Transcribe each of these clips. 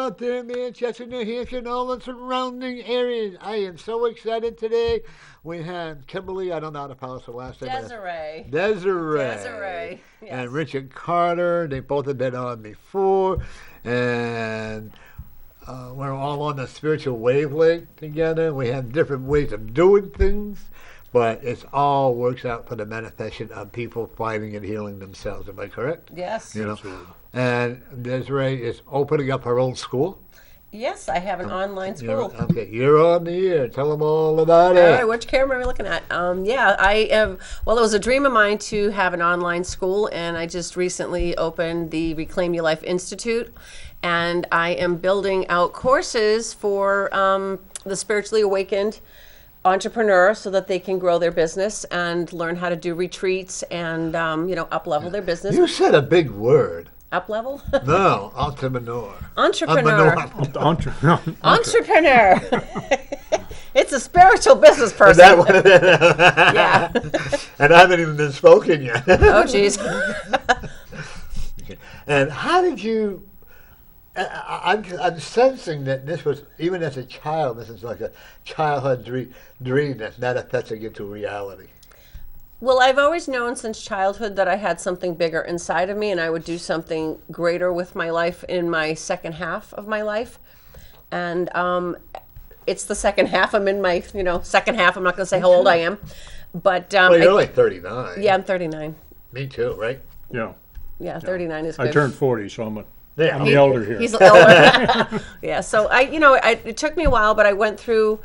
out there in Manchester, New Hampshire, and all the surrounding areas. I am so excited today. We have Kimberly, I don't know how to pronounce her last name. Deziree. Deziree. Yes. And Richard Carter. They both have been on before. And we're all on a spiritual wavelength together. We have different ways of doing things. But it all works out for the manifestation of people finding and healing themselves. Am I correct? Yes. You know, and Desiree is opening up her own school. Yes, I have an online school. Okay, you're on the air. Tell them all about it. All right, which camera are we looking at? I have. Well, it was a dream of mine to have an online school, and I just recently opened the Reclaim Your Life Institute, and I am building out courses for the spiritually awakened entrepreneur so that they can grow their business and learn how to do retreats and up level their business. You said a big word. Up level? No, entrepreneur. Entrepreneur. Entrepreneur. It's a spiritual business person. That one? Yeah. And I haven't even been spoken yet. Oh, geez. And how did you? I'm sensing that this was, even as a child, this is like a childhood dream that's manifesting into reality. Well, I've always known since childhood that I had something bigger inside of me, and I would do something greater with my life in my second half of my life. And it's the second half. I'm in my, second half. I'm not going to say how old I am. But well, you're like 39. Yeah, I'm 39. Me too, right? Yeah. Yeah, 39 is good. I turned 40, so I'm Yeah. the elder here. He's the elder. Yeah, so it took me a while, but I went through,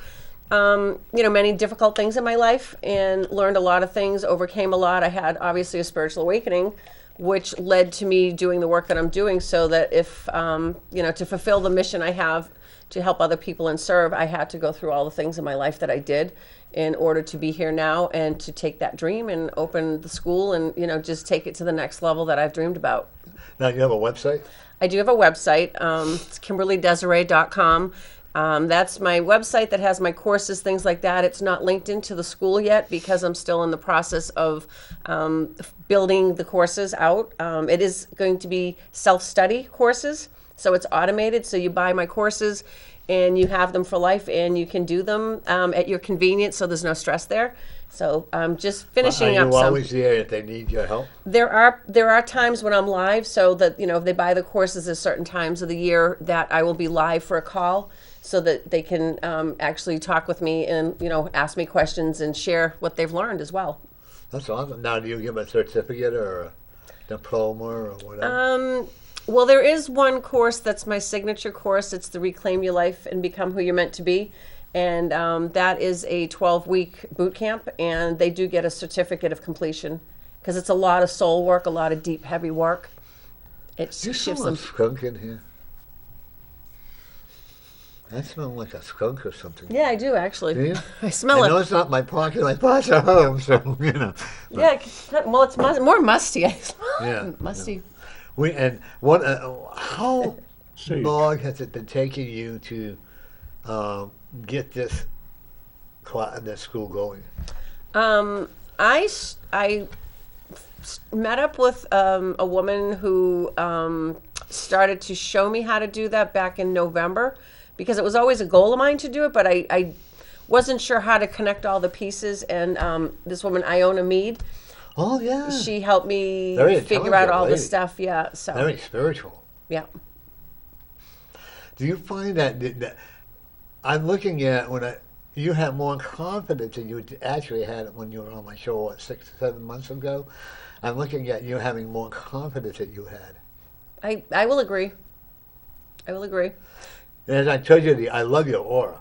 many difficult things in my life and learned a lot of things, overcame a lot. I had obviously a spiritual awakening, which led to me doing the work that I'm doing so that if, to fulfill the mission I have to help other people and serve, I had to go through all the things in my life that I did in order to be here now and to take that dream and open the school and, just take it to the next level that I've dreamed about. Now, you have a website? I do have a website. It's KimberlyDeziree.com. That's my website that has my courses, things like that. It's not linked into the school yet because I'm still in the process of building the courses out. It is going to be self-study courses, so it's automated. So you buy my courses and you have them for life and you can do them at your convenience, so there's no stress there. So I'm just finishing up some. Are you always there if they need your help? There are times when I'm live, so that if they buy the courses at certain times of the year that I will be live for a call, so that they can actually talk with me and ask me questions and share what they've learned as well. That's awesome. Now, do you give a certificate or a diploma or whatever? Well, there is one course that's my signature course. It's the Reclaim Your Life and Become Who You're Meant to Be. And that is a 12-week boot camp, and they do get a certificate of completion because it's a lot of soul work, a lot of deep, heavy work. It Do you smell a skunk in here? I smell like a skunk or something. Yeah, I do actually. Do you? I smell I it. know it's not my pocket. My pockets are home, so Yeah, well, it's more musty. I smell Yeah, musty. How Sage. long has it been taking you to get this school going? I met up with a woman who started to show me how to do that back in November, because it was always a goal of mine to do it, but I wasn't sure how to connect all the pieces. And this woman, Iona Mead, Oh yeah, she helped me Very figure out all intelligent the stuff. Yeah, so very spiritual. yeah. Do you find that I'm looking at you have more confidence than you actually had when you were on my show 6 or 7 months ago? I'm looking at you having more confidence than you had. I will agree. I will agree. And as I told you, I love your aura.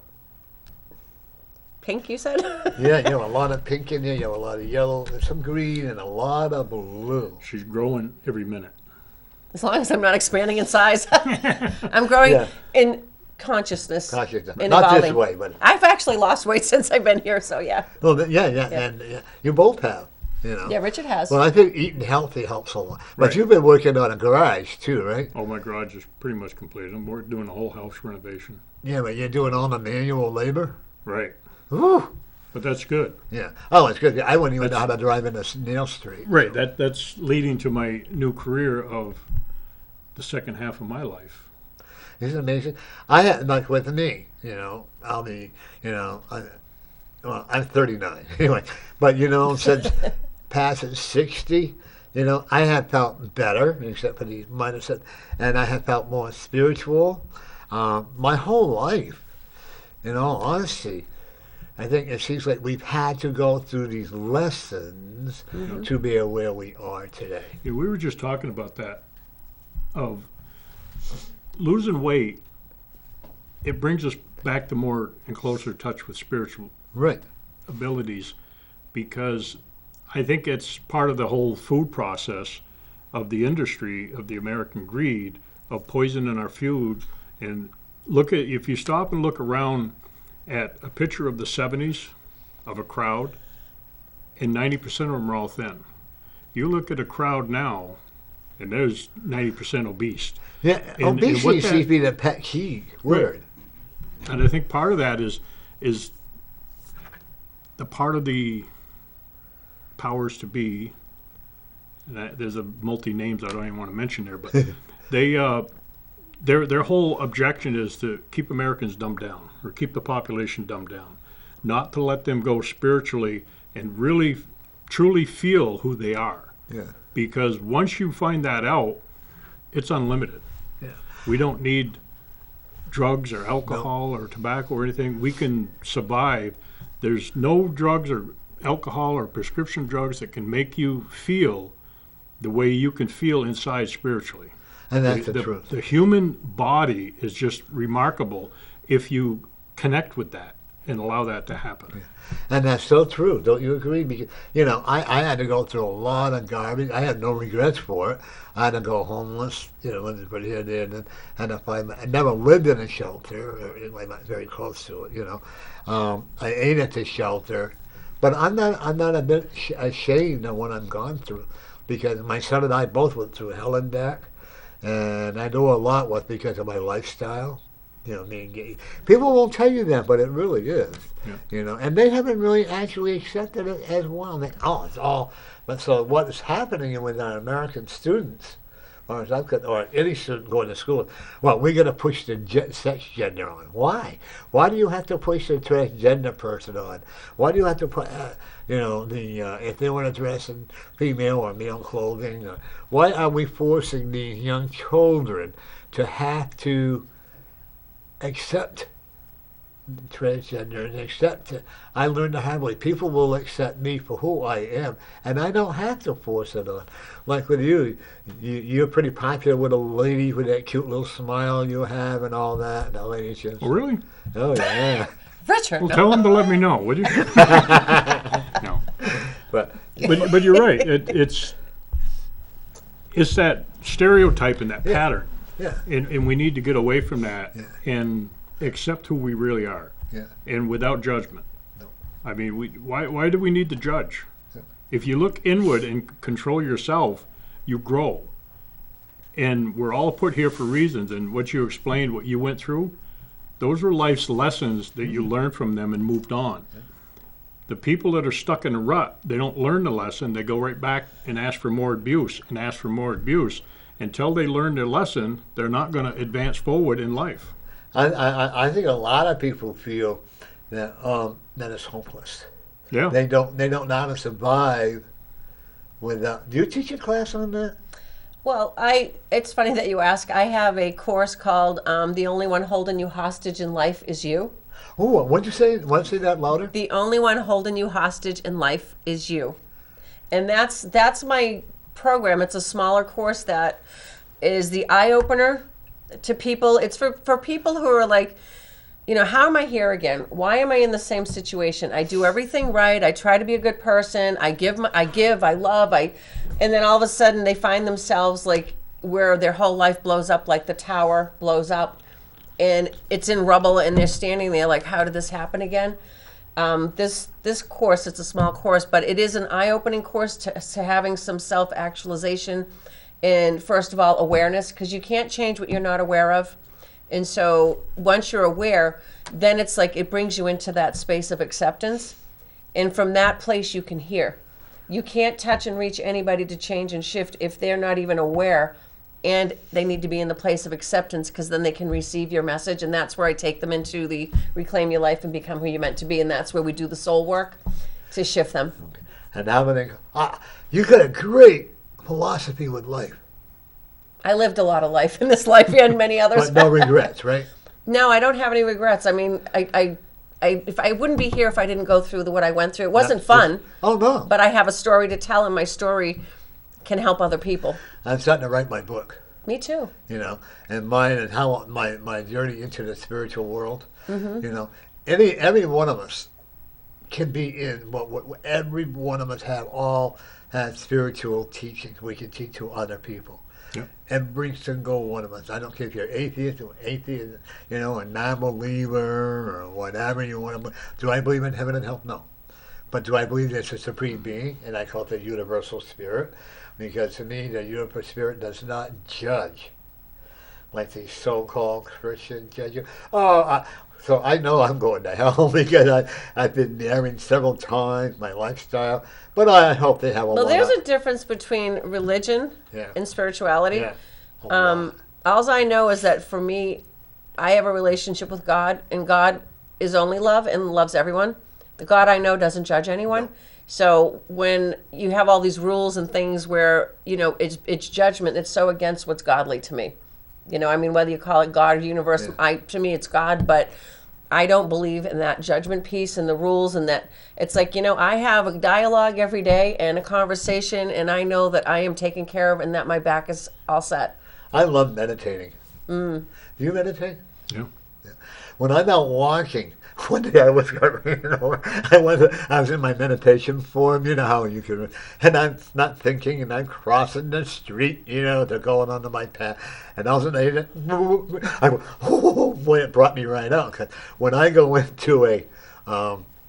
Pink, you said? Yeah, you have a lot of pink in there, you have a lot of yellow, there's some green, and a lot of blue. She's growing every minute. As long as I'm not expanding in size. I'm growing in consciousness. Consciousness. In Not evolving. this way, but... I've actually lost weight since I've been here, so yeah. Well, yeah, and you both have, Yeah, Richard has. Well, I think eating healthy helps a lot. But Right. you've been working on a garage, too, right? Oh, my garage is pretty much completed. We're doing a whole house renovation. Yeah, but you're doing all the manual labor? Right. Ooh. But that's good. Yeah. Oh, it's good. I wouldn't even know how to drive in a nail street. Right. That's leading to my new career of the second half of my life. Isn't it amazing? I had, like with me, I'll be, well, I'm 39 anyway, but since passing 60, I have felt better, except for these mindset, and I have felt more spiritual. My whole life, in all honesty, I think it seems like we've had to go through these lessons to be where we are today. Yeah, we were just talking about that, of losing weight. It brings us back to more and closer touch with spiritual Right. abilities, because I think it's part of the whole food process of the industry, of the American greed, of poisoning our food. And if you stop and look around at a picture of the 70s of a crowd, and 90% of them are all thin. You look at a crowd now, and there's 90% obese. Yeah, And obesity what seems to be the pet key word. And I think part of that is the part of the powers to be, and there's a multi names I don't even want to mention there, but they their whole objection is to keep Americans dumbed down, or keep the population dumbed down, not to let them go spiritually and really truly feel who they are. Yeah. Because once you find that out, it's unlimited. Yeah. We don't need drugs or alcohol or tobacco or anything. We can survive. There's no drugs or alcohol or prescription drugs that can make you feel the way you can feel inside spiritually. And that's the truth. The human body is just remarkable if you connect with that and allow that to happen. Yeah. And that's so true. Don't you agree? Because, I had to go through a lot of garbage. I had no regrets for it. I had to go homeless, lived here and there, and then had to find. I never lived in a shelter, or anyway, not very close to it. I ate at the shelter, but I'm not a bit ashamed of what I've gone through, because my son and I both went through hell and back, and I know a lot was because of my lifestyle. Me and gay. People won't tell you that, but it really is. Yeah. And they haven't really actually accepted it as well. It's all. But so what is happening with our American students, or any student going to school? Well, we're going to push the sex gender on. Why? Why do you have to push the transgender person on? Why do you have to put, if they want to dress in female or male clothing? Why are we forcing these young children to have to accept transgender and accept it? I learned the hard way. People will accept me for who I am, and I don't have to force it on. Like with you're pretty popular with a lady with that cute little smile you have and all that. And the lady just, Oh, really? oh yeah. Richard. Well, tell them to let me know, would you? No. But But you're right. It's that stereotype and that pattern. yeah, And we need to get away from that Yeah. and accept who we really are, yeah. and without judgment. No. I mean, why do we need to judge? Yeah. If you look inward and control yourself, you grow. And we're all put here for reasons. And what you explained, what you went through, those were life's lessons that you learned from them and moved on. Yeah. The people that are stuck in a rut, they don't learn the lesson. They go right back and ask for more abuse and ask for more abuse. Until they learn their lesson, they're not going to advance forward in life. I think a lot of people feel that that it's hopeless. Yeah. They don't know how to survive without. Do you teach a class on that? Well, it's funny that you ask. I have a course called The Only One Holding You Hostage in Life Is You. Oh, what'd you say? Want to say that louder? The only one holding you hostage in life is you. And that's my program. It's a smaller course that is the eye-opener to people. It's for people who are like, how am I here again? Why am I in the same situation? I do everything right. I try to be a good person. I give, I love, and then all of a sudden they find themselves like where their whole life blows up, like the tower blows up and it's in rubble and they're standing there like, how did this happen again? This course, it's a small course, but it is an eye-opening course to having some self-actualization and, first of all, awareness, because you can't change what you're not aware of. And so once you're aware, then it's like it brings you into that space of acceptance. And from that place, you can hear. You can't touch and reach anybody to change and shift if they're not even aware and they need to be in the place of acceptance, because then they can receive your message. And that's where I take them into the reclaim your life and become who you're meant to be. And that's where we do the soul work to shift them. And now I think, you got a great philosophy with life. I lived a lot of life in this life and many others. But no regrets, right? No, I don't have any regrets. I mean, if I wouldn't be here if I didn't go through what I went through. It wasn't fun. Oh, no. But I have a story to tell, and my story can help other people. I'm starting to write my book. Me too. You know, and mine and how my journey into the spiritual world. Mm-hmm. You know, every one of us can be in what every one of us has spiritual teachings we can teach to other people. Yep. Every single one of us. I don't care if you're atheist, you know, a non-believer or whatever you want to. Do I believe in heaven and hell? No. But do I believe there's a supreme being, and I call it the universal spirit? Because to me, the universal spirit does not judge, like the so-called Christian judge. So I know I'm going to hell because I've been married several times, my lifestyle. But I hope they have a lot. Well, there's a difference between religion and spirituality. Yeah. All I know is that for me, I have a relationship with God, and God is only love and loves everyone. The God I know doesn't judge anyone. No. So when you have all these rules and things where, you know, it's judgment, it's so against what's godly to me. You know, I mean, whether you call it God or universe, to me it's God, but I don't believe in that judgment piece and the rules, and that it's like, you know, I have a dialogue every day and a conversation, and I know that I am taken care of and that my back is all set. I love meditating. Do you meditate? Yeah. When I'm out walking, one day I was I was in my meditation form, you know how you can, and I'm not thinking, and I'm crossing the street, you know, they're going onto my path, and all of a sudden, I go, oh boy, it brought me right out. Cause when I go into a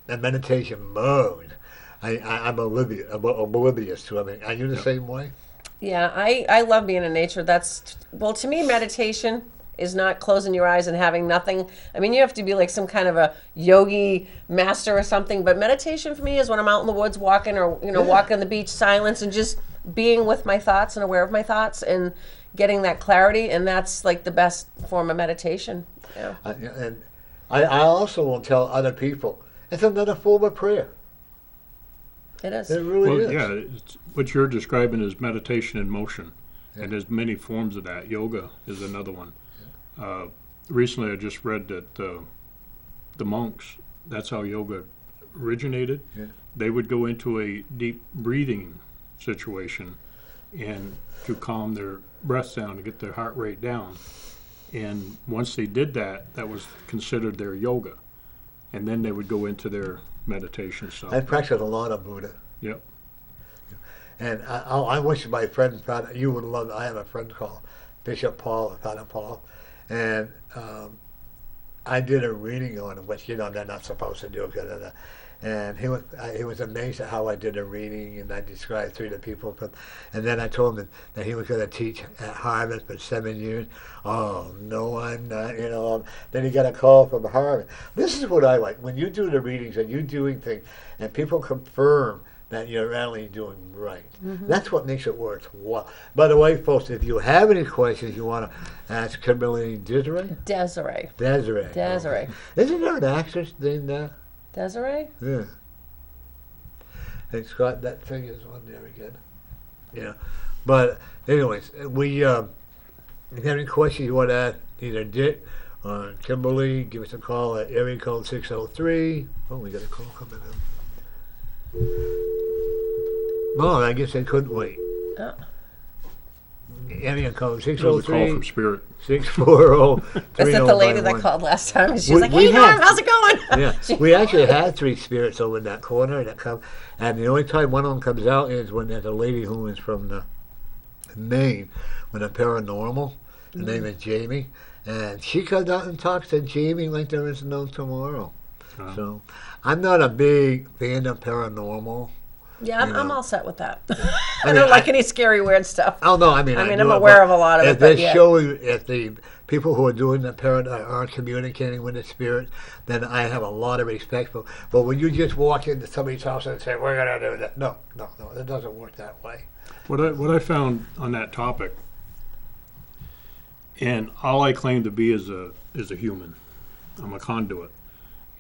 meditation mode, I'm oblivious to it. I mean, are you the same way? Yeah, I love being in nature. Well, to me, meditation is not closing your eyes and having nothing. I mean, you have to be like some kind of a yogi master or something, but meditation for me is when I'm out in the woods walking, or, you know, walking on the beach, silence, and just being with my thoughts and aware of my thoughts and getting that clarity, and that's like the best form of meditation. Yeah. And I also will tell other people, it's another form of prayer. It is. It really is. Yeah, what you're describing is meditation in motion, and there's many forms of that. Yoga is another one. Recently, I just read that the monks, that's how yoga originated. Yeah. They would go into a deep breathing situation and to calm their breath down, to get their heart rate down. And once they did that, that was considered their yoga. And then they would go into their meditation stuff. I practice a lot of Buddha. Yep. And I wish my friend, you would love, I have a friend called Bishop Paul, Father Paul, and I did a reading on him, which, you know, they're not supposed to do. And he was amazed at how I did a reading, and I described 3 of the people. And then I told him that he was going to teach at Harvard for 7 years. Oh, no, I'm not, you know. Then he got a call from Harvard. This is what I like. When you do the readings and you're doing things, and people confirm that you're really doing right. Mm-hmm. That's what makes it worthwhile. By the way, folks, if you have any questions you want to ask Kimberly Deziree? Desiree. Okay. Isn't there an actress named that? Desiree? Yeah. Hey, Scott, that thing is on there again. Yeah. But anyways, we, if you have any questions you want to ask either Dick or Kimberly, give us a call at area code 603. Oh, we got a call coming in. No, I guess they couldn't wait. Oh. Area code 603. It was a call from Spirit. 640. Is that the lady that called last time? She was like, hey, Norm, how's it going? Yeah, we actually had 3 spirits over in that corner that come, and the only time one of them comes out is when there's a lady who is from the Maine with a paranormal. Her name is Jamie, and she comes out and talks to Jamie like there is no tomorrow. So I'm not a big fan of paranormal. Yeah, I'm all set with that. I don't like any scary, weird stuff. Oh no, I mean I'm aware of a lot of it. If the people who are doing the are communicating with the spirit, then I have a lot of respect for. But when you just walk into somebody's house and say we're gonna do that, no, it doesn't work that way. What I found on that topic And all I claim to be is a human. I'm a conduit.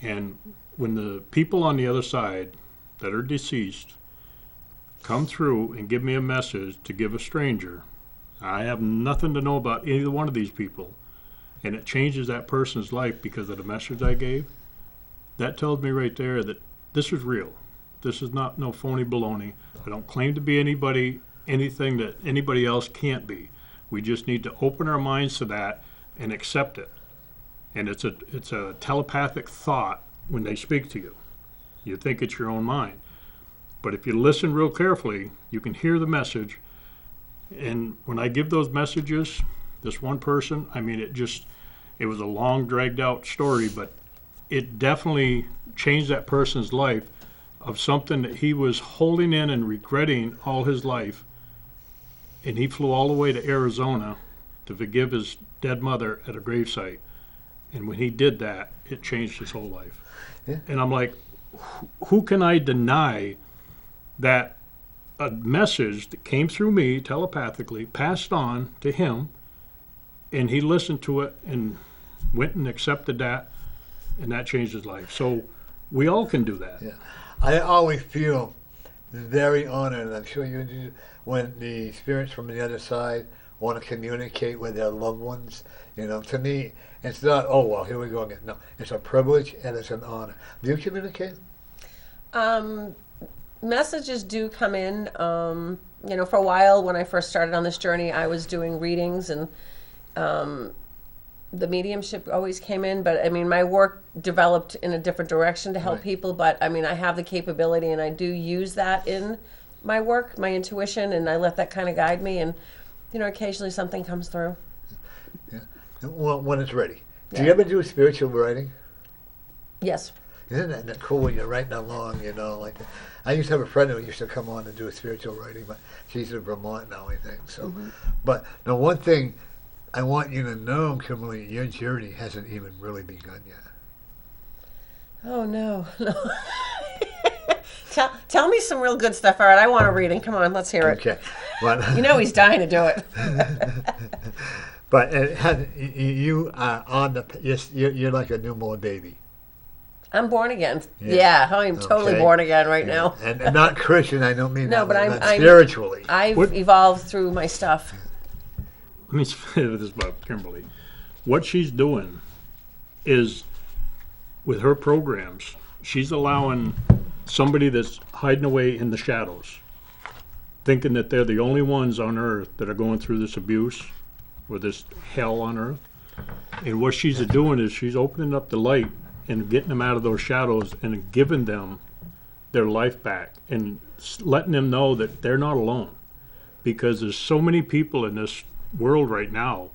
And when the people on the other side that are deceased come through and give me a message to give a stranger, I have nothing to know about either one of these people, and it changes that person's life because of the message I gave, that tells me right there that this is real. This is not no phony baloney. I don't claim to be anything that anybody else can't be. We just need to open our minds to that and accept it. And it's a telepathic thought when they speak to you. You think it's your own mind. But if you listen real carefully, you can hear the message. And when I give those messages, this one person, I mean, it was a long, dragged out story, but it definitely changed that person's life of something that he was holding in and regretting all his life. And he flew all the way to Arizona to forgive his dead mother at a gravesite. And when he did that, it changed his whole life. Yeah. And I'm like, who can I deny that a message that came through me telepathically, passed on to him, and he listened to it and went and accepted that, and that changed his life. So we all can do that. Yeah. I always feel very honored, and I'm sure you do, when the spirits from the other side want to communicate with their loved ones. You know, to me, it's not, oh, well, here we go again. No, it's a privilege and it's an honor. Do you communicate? Messages do come in. You know, for a while when I first started on this journey, I was doing readings, and the mediumship always came in. But I mean, my work developed in a different direction to help Right. people. But I mean, I have the capability, and I do use that in my work, my intuition, and I let that kind of guide me. And you know, occasionally something comes through. Yeah. Well, when it's ready. Do Yeah. you ever do spiritual writing? Yes. Isn't that cool when you're writing along, you know, like that? I used to have a friend who used to come on and do a spiritual writing, but she's in Vermont now, I think. So, But the one thing I want you to know, Kimberly, your journey hasn't even really begun yet. Oh no, no. Tell me some real good stuff. All right, I want a reading. Come on, let's hear it. Okay. But, You know he's dying to do it. but it has, you are on the, you're like a newborn baby. I'm born again. Yeah. Yeah, I'm totally Okay. born again right now. And not Christian, I don't mean No, that, but I'm spiritually. I've What- evolved through my stuff. Let me say this about Kimberly. What she's doing is, with her programs, she's allowing somebody that's hiding away in the shadows, thinking that they're the only ones on earth that are going through this abuse or this hell on earth. And what she's doing is she's opening up the light and getting them out of those shadows and giving them their life back and letting them know that they're not alone. Because there's so many people in this world right now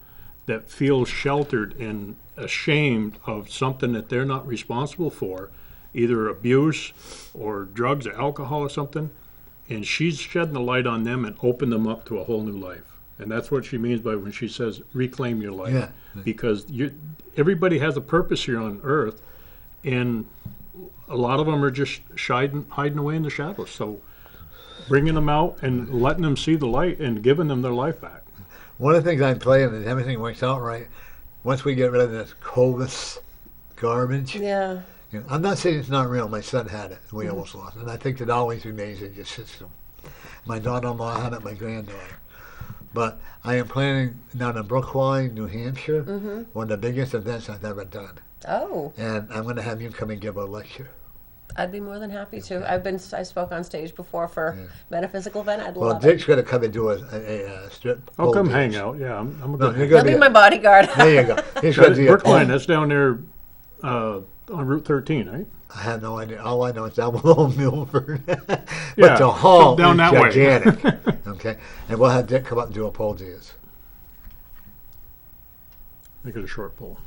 that feel sheltered and ashamed of something that they're not responsible for, either abuse or drugs or alcohol or something. And she's shedding the light on them and open them up to a whole new life. And that's what she means by when she says reclaim your life. Yeah. Because everybody has a purpose here on earth, and a lot of them are just hiding away in the shadows. So bringing them out and letting them see the light and giving them their life back. One of the things I'm playing is everything works out right. Once we get rid of this Covis garbage, Yeah. you know, I'm not saying it's not real. My son had it. We almost lost it. And I think it always remains in your system. My daughter-in-law had it, my granddaughter. But I am planning down in Brookline, New Hampshire, one of the biggest events I've ever done. Oh, And I'm going to have you come and give a lecture. I'd be more than happy to. I spoke on stage before for Metaphysical Event. I'd Well, love it. Dick's going to come and do a strip. I'll pole come dance. hang out. Yeah, I'm a No, good you're hang. gonna He'll be my bodyguard. There you go. He's going to do a Brookline, pole. that's down there on Route 13, right? I have no idea. All I know is down below Milford. But Yeah, the hall down is that way. gigantic. Okay? And we'll have Dick come up and do a pole dance. Make it a short pole.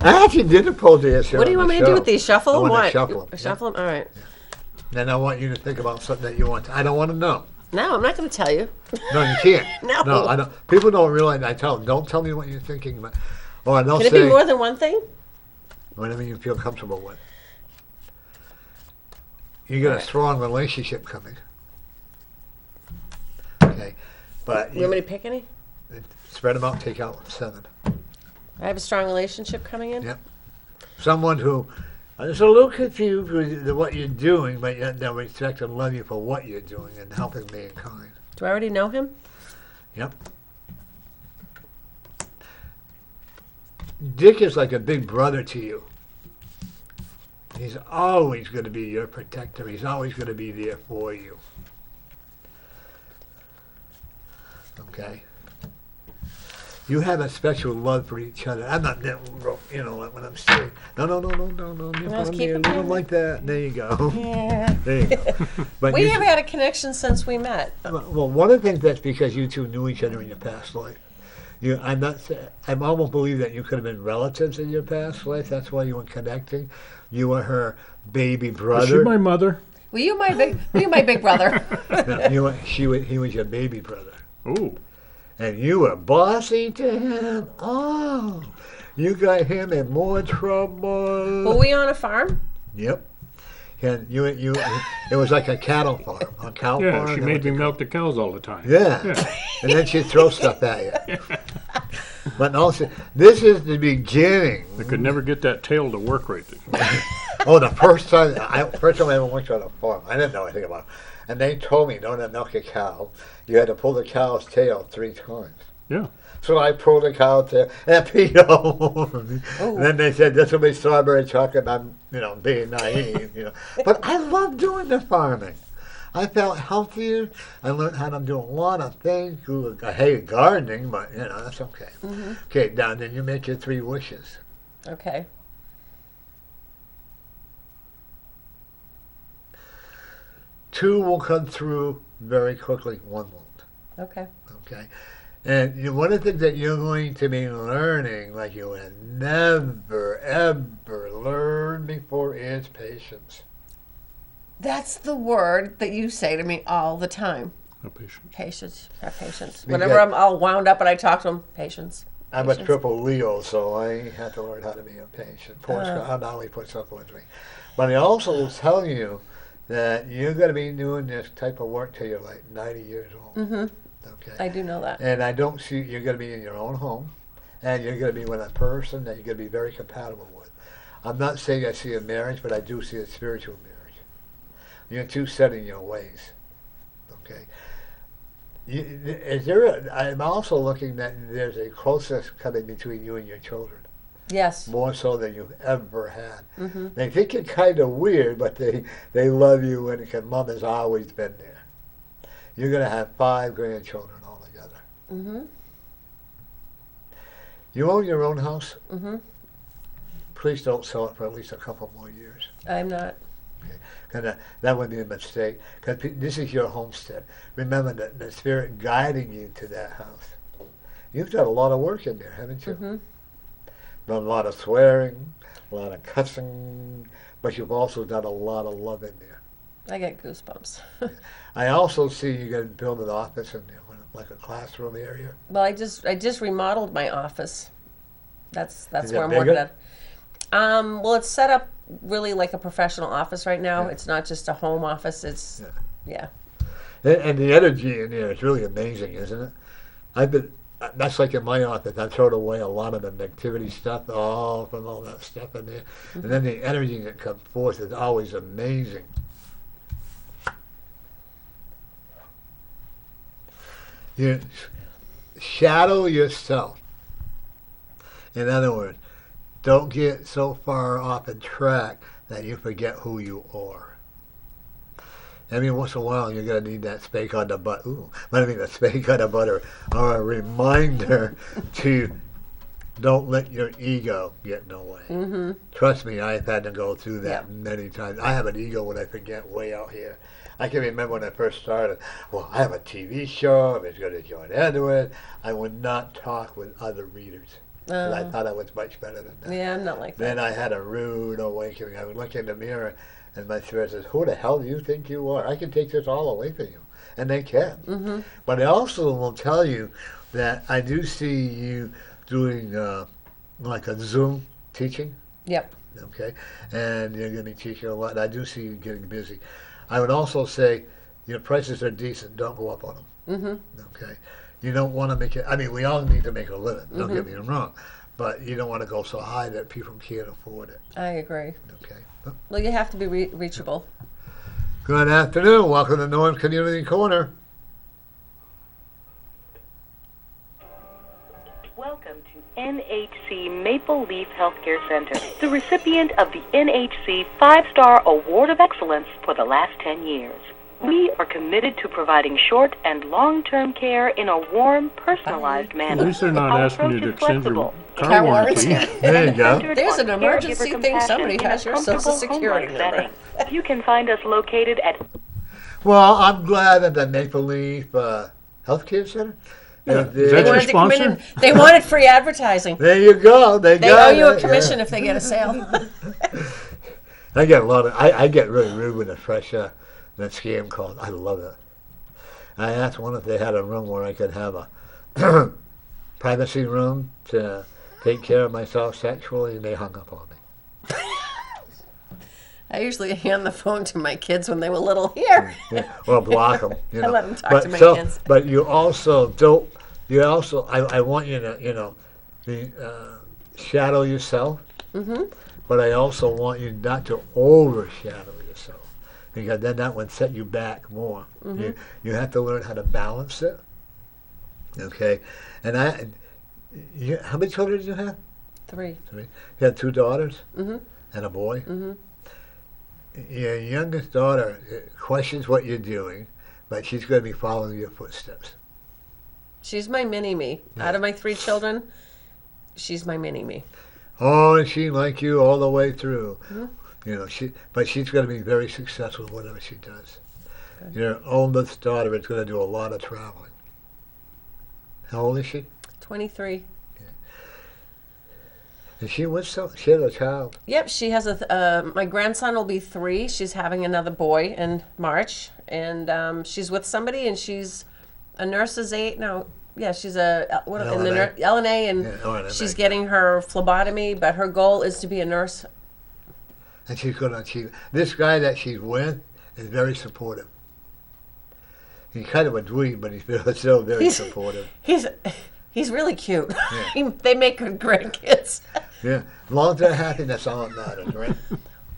I actually did a pole dance here What do you on want the me to do show. with these? Shuffle I them? want to What? shuffle 'em. Shuffle them? All right. Then I want you to think about something that you want. I don't want to know. No, I'm not going to tell you. No, you can't. No. I don't. People don't realize. I tell them, don't tell me what you're thinking. But, or they'll Can it say be more than one thing? whatever you feel comfortable with. You got a Alright. strong relationship coming. Okay, but You want me to pick any? and spread them out, take out 7. I have a strong relationship coming in. Yep. Someone who is a little confused with what you're doing, but yet they'll respect and love you for what you're doing and helping mankind. Do I already know him? Yep. Dick is like a big brother to you. He's always going to be your protector. He's always going to be there for you. Okay? You have a special love for each other. I'm not, you know, when I'm saying, no. Let's keep it Leave 'em moving. like that. There you go. Yeah. There you go. But We you- have had a connection since we met. well, one of the things that's because you two knew each other in your past life. I'm almost believe that you could have been relatives in your past life. That's why you were connecting. You were her baby Is she brother. my mother? Were you my big brother? No, he was your baby brother. Ooh. And you were bossy to him. Oh, you got him in more trouble. Were we on a farm? Yep. And it was like a cattle farm. A cow Yeah, farm. she That made was me milk the cows all the time. Yeah. And then she'd throw stuff at you. But also, this is the beginning. I could never get that tail to work right. Oh, the first time I ever went to a farm, I didn't know anything about it. And they told me, don't milk a cow. You had to pull the cow's tail 3 times. Yeah. So I pulled the cow's tail and it peed all over me. Oh. And then they said, this will be strawberry chocolate. I'm, being naive, But I love doing the farming. I felt healthier. I learned how to do a lot of things. I hated gardening, but, that's okay. Mm-hmm. Okay, now then you make your 3 wishes. Okay. 2 will come through very quickly, 1 won't. Okay. Okay? And one of the things that you're going to be learning, like you would never, ever learn before, is patience. That's the word that you say to me all the time. No patience. Patience. Have patience. Because- Whenever I'm all wound up and I talk to him, patience. I'm a Patience. triple Leo, so I had to learn how to be impatient. God not only puts up with me. But I also will tell you that you're going to be doing this type of work till you're like 90 years old. Mm-hmm. Okay? I do know that. And I don't see you're going to be in your own home, and you're going to be with a person that you're going to be very compatible with. I'm not saying I see a marriage, but I do see a spiritual marriage. You're 2 set in your ways. Okay? I'm also looking that there's a closeness coming between you and your children, Yes. more so than you've ever had. Mm-hmm. They think you're kind of weird, but they love you, and because Mom has always been there. You're going to have 5 grandchildren altogether. Mm-hmm. You own your own house. Mm-hmm. Please don't sell it for at least a couple more years. I'm not. Because that would be a mistake. Because this is your homestead. Remember that the spirit guiding you to that house. You've done a lot of work in there, haven't you? Mm-hmm. Done a lot of swearing, a lot of cussing, but you've also done a lot of love in there. I get goosebumps. I also see you going to build an office in there, like a classroom area. Well, I just remodeled my office. That's Is it where I'm working bigger? at. Well, it's set up really like a professional office right now. It's not just a home office. It's yeah. And the energy in there is really amazing, isn't it? That's like in my office. I thrown away a lot of the negativity stuff, from all that stuff in there. And then the energy that comes forth is always amazing. You shadow yourself. In other words, don't get so far off the track that you forget who you are. Every once in a while, you're going to need that spank on the butt. A spank on the butt or a reminder to don't let your ego get in the way. Mm-hmm. Trust me, I've had to go through that Yeah. many times. I have an ego when I forget way out here. I can remember when I first started, I have a TV show, I was going to join into it. I would not talk with other readers. 'Cause I thought I was much better than that. Yeah, I'm not like Then that. I had a rude awakening. I would look in the mirror, and my spirit says, who the hell do you think you are? I can take this all away from you. And they can. Mm-hmm. But I also will tell you that I do see you doing like a Zoom teaching, Yep. okay? And you're going to be teaching a lot. I do see you getting busy. I would also say your prices are decent. Don't go up on them, Mm-hmm. okay? you don't want to make it. I mean, we all need to make a living. Don't get me wrong, but you don't want to go so high that people can't afford it. I agree. Okay. Well, you have to be reachable. Good afternoon. Welcome to Norm Community Corner. Welcome to NHC Maple Leaf Healthcare Center, the recipient of the NHC 5-Star Award of Excellence for the last 10 years. We are committed to providing short and long-term care in a warm, personalized manner. At least they're not Our asking you approach to is extend your flexible. car warranty. There you go. There's an On emergency caregiver thing. Somebody compassion has in a your Social comfortable Security home-like number. setting. You can find us located at Well, I'm glad that the Maple Leaf Healthcare Center. Yeah. is Is there. that your Wanted to come in sponsor? and- they wanted free advertising. There you go. They They got owe you a it, commission yeah. if they get a sale. I get a lot of. I get really rude when the fresh that scam calls. I love it. I asked one if they had a room where I could have a privacy room to take care of myself sexually, and they hung up on me. I usually hand the phone to my kids when they were little. Here. Yeah, or block them. You I know. let 'em talk but to my so, kids. But you also don't. You also. I want you to be, shadow yourself. Mm-hmm. But I also want you not to overshadow yourself, because then that would set you back more. Mm-hmm. You have to learn how to balance it. Okay, and how many children do you have? 3. You have 2 daughters Mm-hmm. and a boy. Mm-hmm. Your youngest daughter questions what you're doing, but she's going to be following your footsteps. She's my mini-me. Yeah. Out of my 3 children, she's my mini-me. Oh, and she like you all the way through. Mm-hmm. But she's going to be very successful in whatever she does. Good. Your oldest daughter is going to do a lot of traveling. How old is she? 23. And she had a child. Yep, she has my grandson will be 3. She's having another boy in March, and she's with somebody, and she's a nurse's aide. No, yeah, she's a in the LNA. LNA, and Yeah, LNA, she's yeah. getting her phlebotomy, but her goal is to be a nurse. And she's going to achieve. This guy that she's with is very supportive. He's kind of a dweeb, but he's still very supportive. He's really cute. Yeah. They make good grandkids. Yeah, as long as they're happy, that's all that matters, right?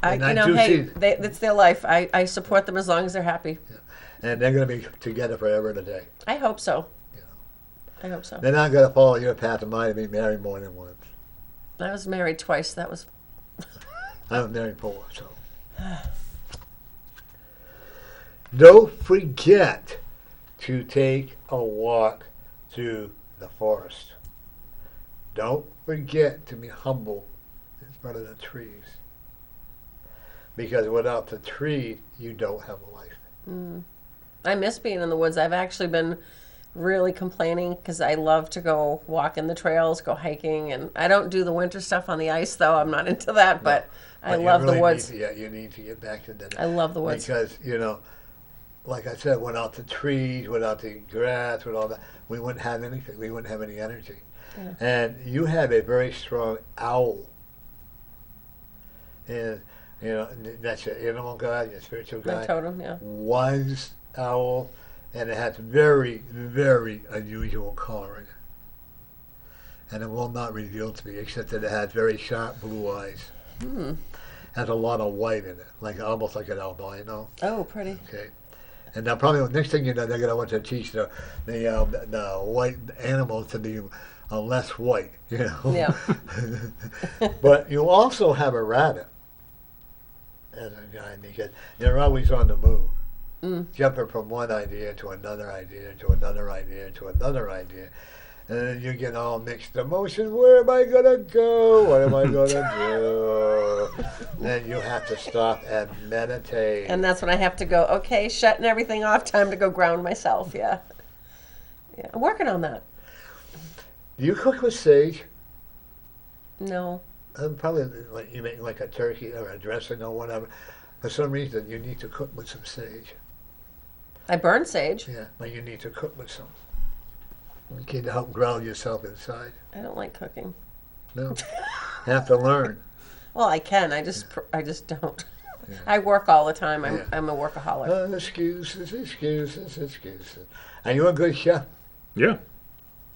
And I do see- it's their life. I support them as long as they're happy. And they're going to be together forever today. I hope so. Yeah. I hope so. They're not going to follow your path of mine and be married more than once. I was married twice. That was I was married 4, so. Don't forget to take a walk through the forest. Don't forget to be humble in front of the trees. Because without the trees, you don't have a life. I miss being in the woods. I've actually been really complaining because I love to go walk in the trails, go hiking, and I don't do the winter stuff on the ice though. I'm not into that, but I you love the really woods. you need to get back to that. I love the woods. Because, like I said, without the trees, without the grass, with all that, we wouldn't have anything. We wouldn't have any energy. Yeah. And you have a very strong owl. And, that's your animal guide, your spiritual My guide. totem, yeah. Wise owl, and it has very, very unusual coloring. And it will not reveal to me, except that it has very sharp blue eyes. Has a lot of white in it, almost like an albino. Oh, pretty. Okay. And now probably the next thing you know, they're going to want to teach the white animals to be less white, Yeah. But you also have a rabbit as a guide, because you're always on the move, jumping from one idea to another idea to another idea to another idea. And then you get all mixed emotions. Where am I going to go? What am I going to do? Then you have to stop and meditate. And that's when I have to go, okay, shutting everything off, time to go ground myself, yeah. Yeah, I'm working on that. Do you cook with sage? No. Probably you make like a turkey or a dressing or whatever. For some reason, you need to cook with some sage. I burn sage. Yeah, but you need to cook with some. You can help ground yourself inside. I don't like cooking. No, you have to learn. Well, I can. I just don't. Yeah. I work all the time. Yeah. I'm a workaholic. Excuses. Are you a good chef? Yeah.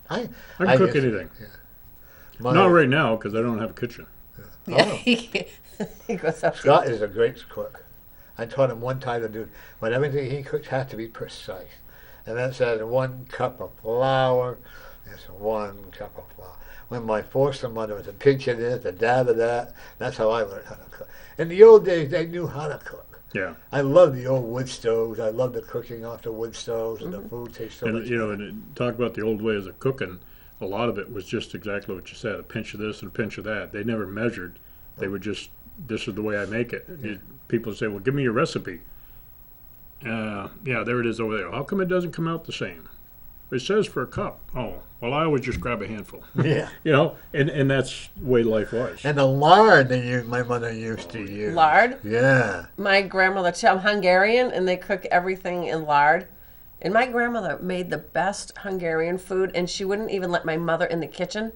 I can cook just- anything. my- Not right now because I don't have a kitchen. Yeah. Oh. He goes up to Scott is a great cook. I taught him one time to do, but everything he cooks has to be precise. And that says 1 cup of flour. It's 1 cup of flour. When my foster mother was a pinch of this, a dab of that, that's how I learned how to cook. In the old days, they knew how to cook. Yeah. I love the old wood stoves. I love the cooking off the wood stoves, and the food tastes so And much you know, better. and talk about the old ways of cooking. A lot of it was just exactly what you said: a pinch of this and a pinch of that. They never measured. They would just, this is the way I make it. People say, "Well, give me your recipe." Yeah, there it is over there. How come it doesn't come out the same? It says for a cup. Oh, well, I always just grab a handful. Yeah. You know, and that's the way life was. And the lard that my mother used to use. lard. Yeah. My grandmother, I'm Hungarian, and they cook everything in lard. And my grandmother made the best Hungarian food, and she wouldn't even let my mother in the kitchen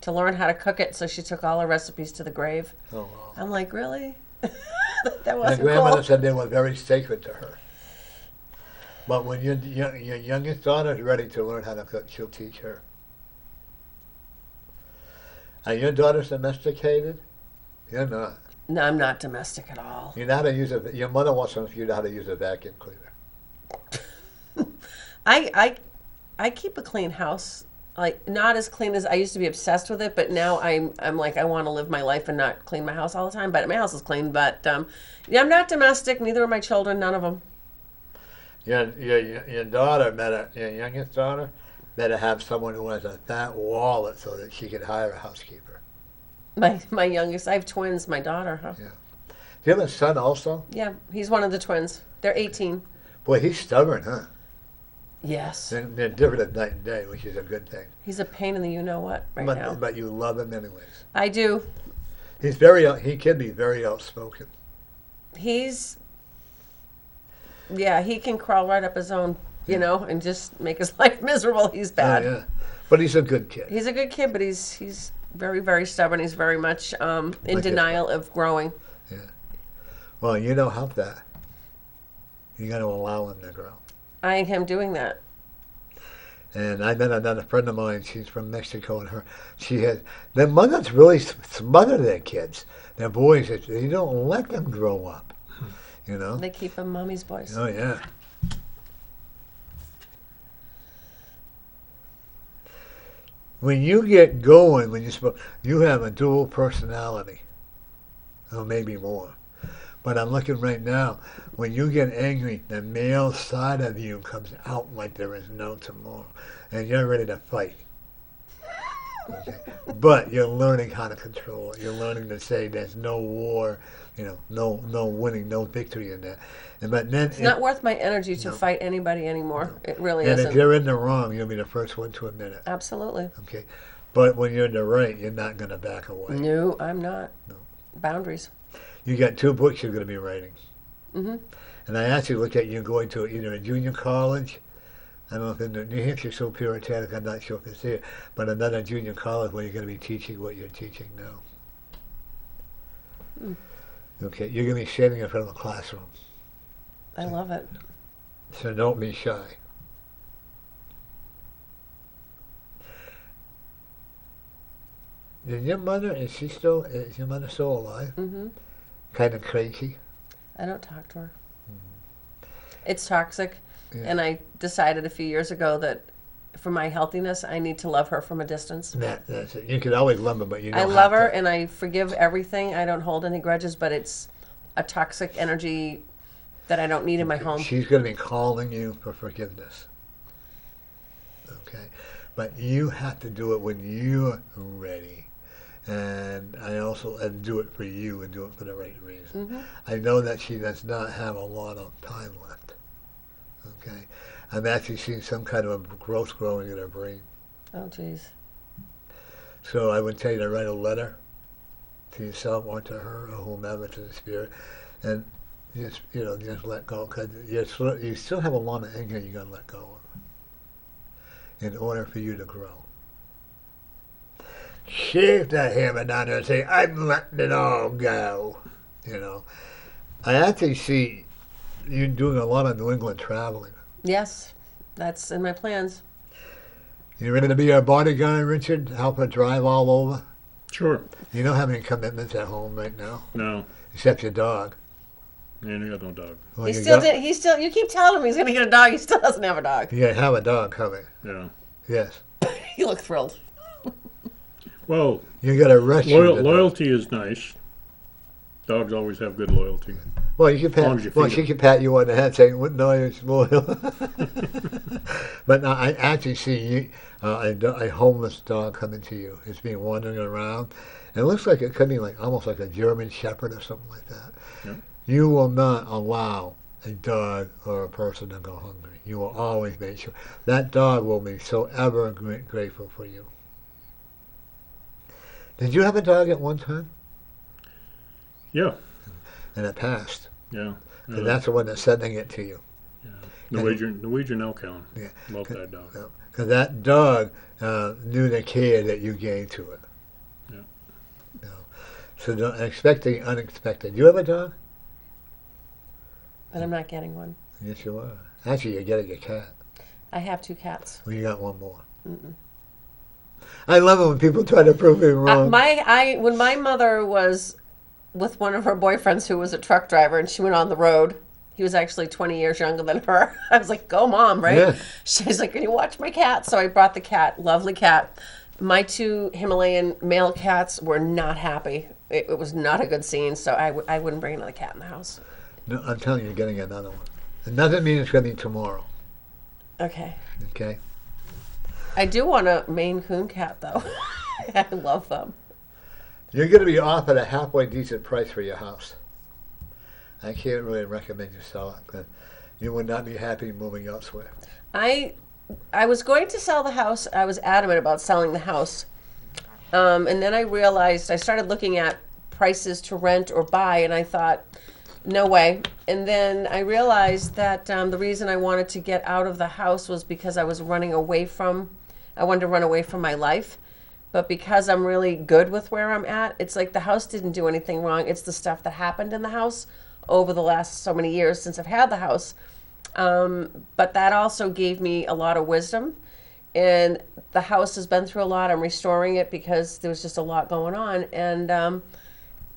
to learn how to cook it, so she took all her recipes to the grave. Oh, wow. I'm like, really? That My wasn't grandmother cool. said they were very sacred to her. But when your youngest daughter is ready to learn how to cook, she'll teach her. Are your daughters domesticated? You're not. No, I'm not domestic at all. You know how to use a. Your mother wants to you know how to use a vacuum cleaner. I keep a clean house. Like, not as clean as I used to be obsessed with it, but now I'm like, I want to live my life and not clean my house all the time. But my house is clean. But yeah, I'm not domestic. Neither are my children. None of them. Your daughter your youngest daughter better have someone who has a fat wallet so that she can hire a housekeeper. My youngest, I have twins. My daughter, huh? Yeah. Do you have a son also? Yeah, he's one of the twins. They're 18. Boy, he's stubborn, huh? Yes. They're different at night and day, which is a good thing. He's a pain in the you-know-what right now. But you love him anyways. I do. He can be very outspoken. Yeah, he can crawl right up his own, and just make his life miserable. He's bad. Oh, yeah. But he's a good kid. He's a good kid, but he's very, very stubborn. He's very much in Like denial of growing. Yeah. Well, help that. You got to allow him to grow. I am doing that. And I met another friend of mine. She's from Mexico, and their mothers really smother their kids. Their boys, they don't let them grow up. They keep them mommy's boys. Oh yeah. When you get going, you have a dual personality, or maybe more. But I'm looking right now. When you get angry, the male side of you comes out like there is no tomorrow, and you're ready to fight. Okay. But you're learning how to control it. You're learning to say there's no war, no winning, no victory in that. But then It's not worth my energy to fight anybody anymore. It really and isn't. if you're in the wrong, you'll be the first one to admit it. Absolutely. Okay. But when you're in the right, you're not going to back away. No, I'm not. No. Boundaries. You got 2 books you're going to be writing. Mm-hmm. And I actually look at you going to either a junior college. I don't know if in New Hampshire's so puritanic, I'm not sure if it's here, but another junior college where you're going to be teaching what you're teaching now. Mm. Okay, you're going to be standing in front of a classroom, I love it. so don't be shy. Is your mother still alive? Mm-hmm. Kind of crazy? I don't talk to her. It's toxic. Yeah. And I decided a few years ago that for my healthiness, I need to love her from a distance. That's it. You can always love her, but you don't I have love her to. and I forgive everything. I don't hold any grudges, but it's a toxic energy that I don't need in my home. She's going to be calling you for forgiveness. Okay? But you have to do it when you're ready. And I also do it for you and do it for the right reason. Mm-hmm. I know that she does not have a lot of time left. Okay? I'm actually seeing some kind of a growth growing in her brain. Oh, jeez. So I would tell you to write a letter to yourself or to her or whomever, to the spirit, and just let go, because you still have a lot of anger you got to let go of in order for you to grow. Shift that hammer down there and say, I'm letting it all go. I actually see you doing a lot of New England traveling. Yes, that's in my plans. You ready to be our bodyguard, Richard? Help her drive all over? Sure. You don't have any commitments at home right now, No. except your dog. And I got no dog. Well, He you still got- did. He still. You keep telling him he's going to get a dog. He still doesn't have a dog. You have a dog coming. Yeah. Yes. You look thrilled. Well, You got to rush. loyalty is nice. Dogs always have good loyalty. Well, you can long as you pat. Well, feed she it. can pat you on the head, saying, "What noise, loyal?" But no, I actually see you, a homeless dog coming to you. It's been wandering around. And it looks like it could be like almost like a German Shepherd or something like that. Yep. You will not allow a dog or a person to go hungry. You will always make sure that dog will be so ever grateful for you. Did you have a dog at one time? Yeah. And it passed. Yeah. And that's the one that's sending it to you. Norwegian Elkhound. Yeah. Love that dog. Because that dog knew the care that you gave to it. Yeah. No. So don't expect the unexpected. You have a dog? But I'm not getting one. Yes, you are. Actually, you're getting a cat. I have 2 cats. Well, you got one more. Mm-mm. I love it when people try to prove me wrong. When my mother was with one of her boyfriends who was a truck driver and she went on the road, he was actually 20 years younger than her. I was like, go mom, right? Yeah. She's like, can you watch my cat? So I brought the cat, lovely cat. My 2 Himalayan male cats were not happy. It was not a good scene, so I wouldn't bring another cat in the house. No, I'm telling you, you're getting another one. It doesn't mean it's going to be tomorrow. Okay. Okay? I do want a Maine Coon cat, though. I love them. You're going to be offered a halfway decent price for your house. I can't really recommend you sell it because you would not be happy moving elsewhere. I was going to sell the house. I was adamant about selling the house. And then I realized, I started looking at prices to rent or buy, and I thought, no way. And then I realized that the reason I wanted to get out of the house was because I wanted to run away from my life. But because I'm really good with where I'm at, it's like the house didn't do anything wrong. It's the stuff that happened in the house over the last so many years since I've had the house. But that also gave me a lot of wisdom. And the house has been through a lot. I'm restoring it because there was just a lot going on. And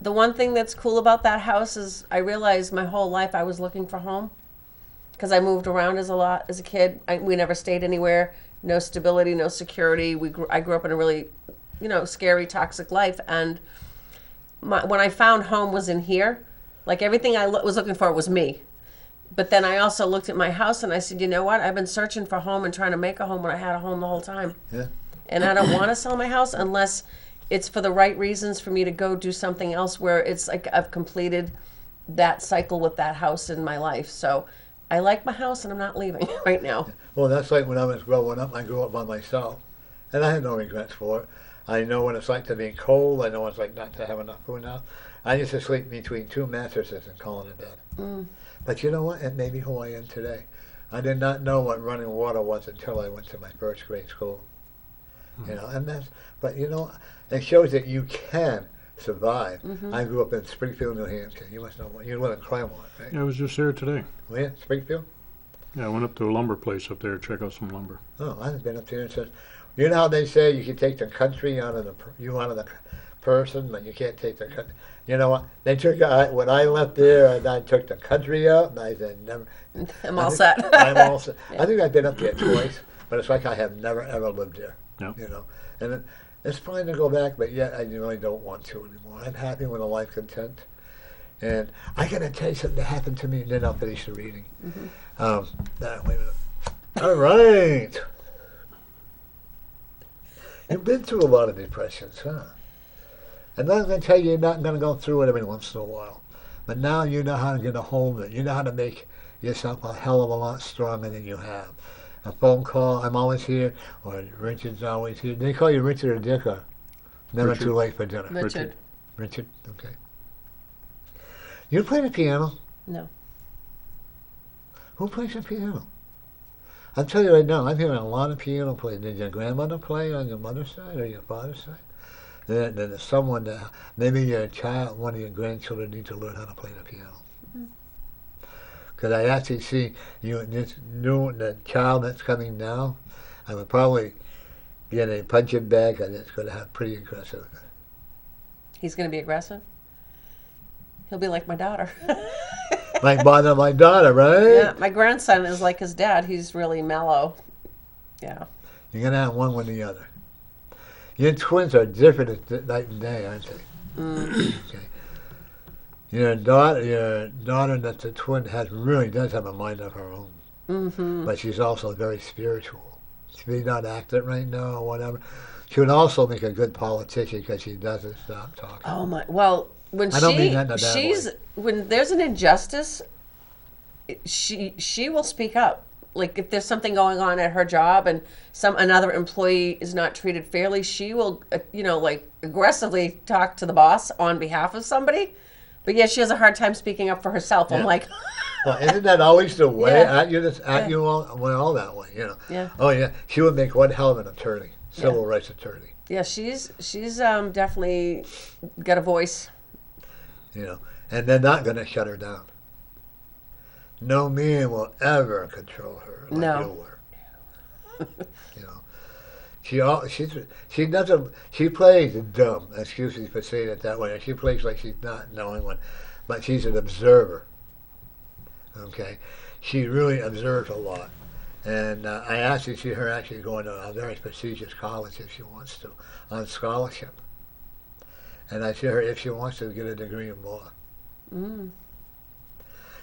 the one thing that's cool about that house is I realized my whole life I was looking for home because I moved around as a kid. We never stayed anywhere. No stability, no security. I grew up in a really, scary, toxic life. And when I found home was in here. Like everything I was looking for was me. But then I also looked at my house and I said, you know what? I've been searching for home and trying to make a home when I had a home the whole time. Yeah. And I don't want to sell my house unless it's for the right reasons for me to go do something else where it's like I've completed that cycle with that house in my life. So I like my house and I'm not leaving right now. Well, that's like when I was growing up. I grew up by myself, and I have no regrets for it. I know what it's like to be cold. I know what it's like not to have enough food now. I used to sleep between 2 mattresses and call it a bed. Mm. But you know what? It made me who I am today. I did not know what running water was until I went to my first grade school. But it shows that you can survive. Mm-hmm. I grew up in Springfield, New Hampshire. You must know you live in Claremont, right? Yeah, I was just there today. Where? Springfield? Yeah, I went up to a lumber place up there to check out some lumber. Oh, I haven't been up there since. You know how they say you can take the country out of the person, but you can't take the country. You know what? They took when I left there, and I took the country out, and I said never. I'm all set. I'm all set. I think I've been up there twice, but it's like I have never ever lived there. Yeah. And it's fine to go back, but yet I really don't want to anymore. I'm happy with a life content. And I gotta tell you something that happened to me, and then I'll finish the reading. Mm-hmm. Wait a minute. All right. You've been through a lot of depressions, huh? And I'm going to tell you, you're not going to go through it every once in a while. But now you know how to get a hold of it. You know how to make yourself a hell of a lot stronger than you have. A phone call, I'm always here, or Richard's always here. They call you Richard or Dick, or never Richard. too late for dinner. Richard. Richard, okay. You play the piano? No. Who plays the piano? I'll tell you right now, I'm hearing a lot of piano playing. Did your grandmother play on your mother's side or your father's side? Then there's someone that, maybe your child, one of your grandchildren need to learn how to play the piano. Because I actually see the child that's coming now, I would probably get a punching bag, and it's going to have pretty aggressive. He's going to be aggressive? He'll be like my daughter. Like my daughter, right? Yeah, my grandson is like his dad. He's really mellow. Yeah. You're going to have one with the other. Your twins are different as night and day, aren't they? Okay. Your daughter that's a twin really does have a mind of her own. Mm-hmm. But she's also very spiritual. She may not act it right now or whatever. She would also make a good politician because she doesn't stop talking. Oh my! Well, when I don't mean that in a bad she's way. when there's an injustice, she will speak up. Like if there's something going on at her job and another employee is not treated fairly, she will like aggressively talk to the boss on behalf of somebody. But yeah, she has a hard time speaking up for herself. I'm Yeah. like, Well, isn't that always the way Yeah. at you all that way, Yeah. Oh yeah, she would make one hell of an attorney, civil rights attorney. yeah, she's definitely got a voice. And they're not going to shut her down. No man will ever control her like No. you were. She doesn't. She plays dumb. Excuse me for saying it that way. She plays like she's not knowing one, but she's an observer. Okay, she really observes a lot, and I actually see her actually going to a very prestigious college if she wants to, on scholarship. And I see her if she wants to get a degree in law. Mm.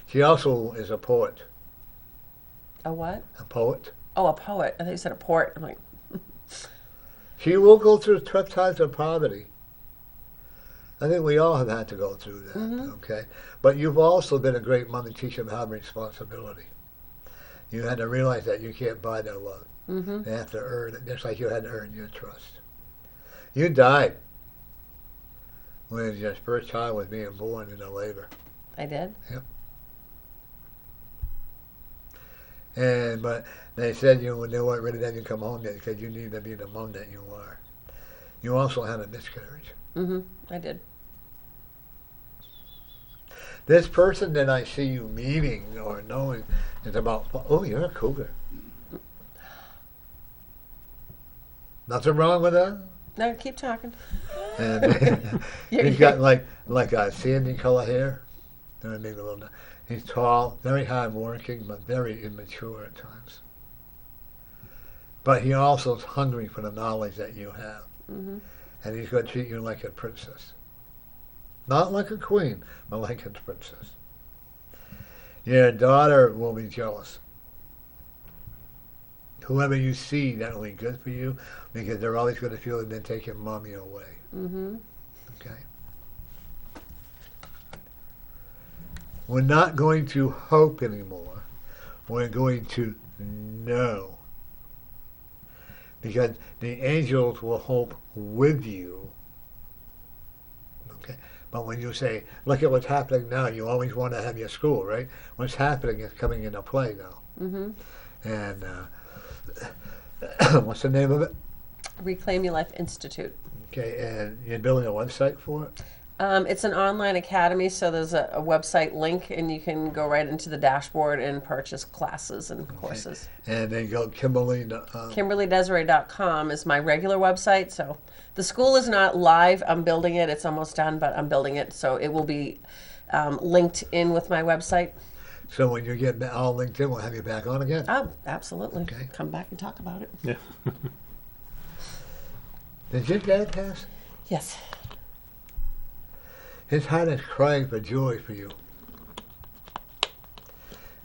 She also is a poet. A what? A poet. Oh, a poet. I thought you said a port. I'm like, She will go through tough times of poverty. I think we all have had to go through that, okay? But you've also been a great mother teaching them how to responsibility. You had to realize that you can't buy their love. mm-hmm. They have to earn it, just like you had to earn your trust. You died when your first child was being born in a labor. I did. But they said when they weren't ready to have you come home yet because you needed to be the mom that you are. You also had a miscarriage. Mm-hmm. I did. This person that I see you meeting or knowing is about, oh, you're a cougar. Nothing wrong with that. No, keep talking. And he's got like a sandy color hair. Maybe a little. He's tall, very hard working, but very immature at times. But he also is hungry for the knowledge that you have. Mm-hmm. And he's going to treat you like a princess. Not like a queen, but like a princess. Your daughter will be jealous. Whoever you see, that will be good for you because they're always going to feel that they're taking mommy away. Mm-hmm. Okay? We're not going to hope anymore. We're going to know. Because the angels will hope with you. Okay? But when you say, look at what's happening now, you always want to have your school, right? What's happening is coming into play now. Mm-hmm. And what's the name of it? Reclaim Your Life Institute. Okay, and you're building a website for it? It's an online academy, so there's a website link, and you can go right into the dashboard and purchase classes and courses. And then go Kimberly. KimberlyDeziree.com is my regular website. So the school is not live. I'm building it. It's almost done, but I'm building it. So it will be linked in with my website. So when you get all linked in, we'll have you back on again. Oh, absolutely. Okay. Come back and talk about it. Yeah. Did your dad pass? Yes. His heart is crying for joy for you.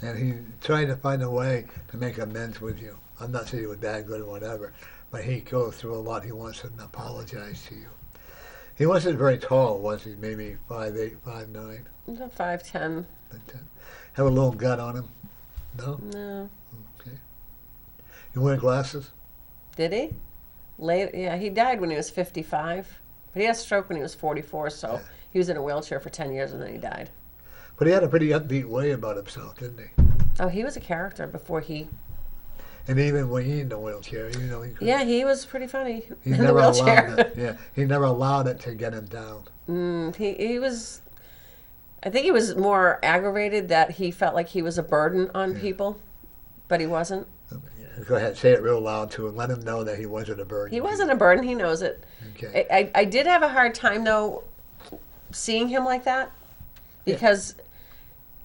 And he's trying to find a way to make amends with you. I'm not saying he was bad, good, or whatever, but he goes through a lot. He wants to apologize to you. He wasn't very tall, was he? Maybe 5'8", 5'9". 5'10". Have a little gut on him? No? No. Okay. You wear glasses? Did he? Yeah, he died when he was 55. But he had a stroke when he was 44, so Yeah. he was in a wheelchair for 10 years and then he died. But he had a pretty upbeat way about himself, didn't he? Oh, he was a character before he... And even when he in the wheelchair, he couldn't. Yeah, he was pretty funny He in the never allowed wheelchair. it. Yeah, he never allowed it to get him down. He was... I think he was more aggravated that he felt like he was a burden on people, but he wasn't. Yeah. Go ahead, say it real loud to him. Let him know that he wasn't a burden. He wasn't a burden. He knows it. Okay. I did have a hard time, though, seeing him like that because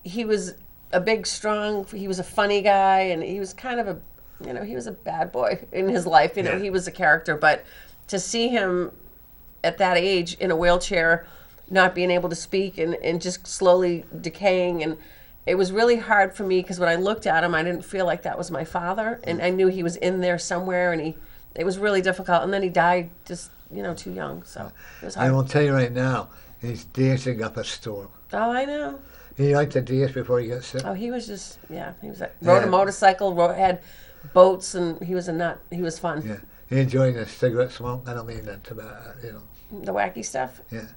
he was a big, strong, he was a funny guy, and he was kind of a, he was a bad boy in his life. Yeah. He was a character. But to see him at that age in a wheelchair, not being able to speak and just slowly decaying, and it was really hard for me because when I looked at him, I didn't feel like that was my father, and I knew he was in there somewhere, and it was really difficult. And then he died just, too young, so it was I hard. will tell you right now, he's dancing up a storm. Oh, I know. He liked to dance before he got sick. Oh, he was just, he was rode a motorcycle, had boats, and he was a nut. He was fun. Yeah. He enjoyed the cigarette smoke. I don't mean that to The wacky stuff. Yeah.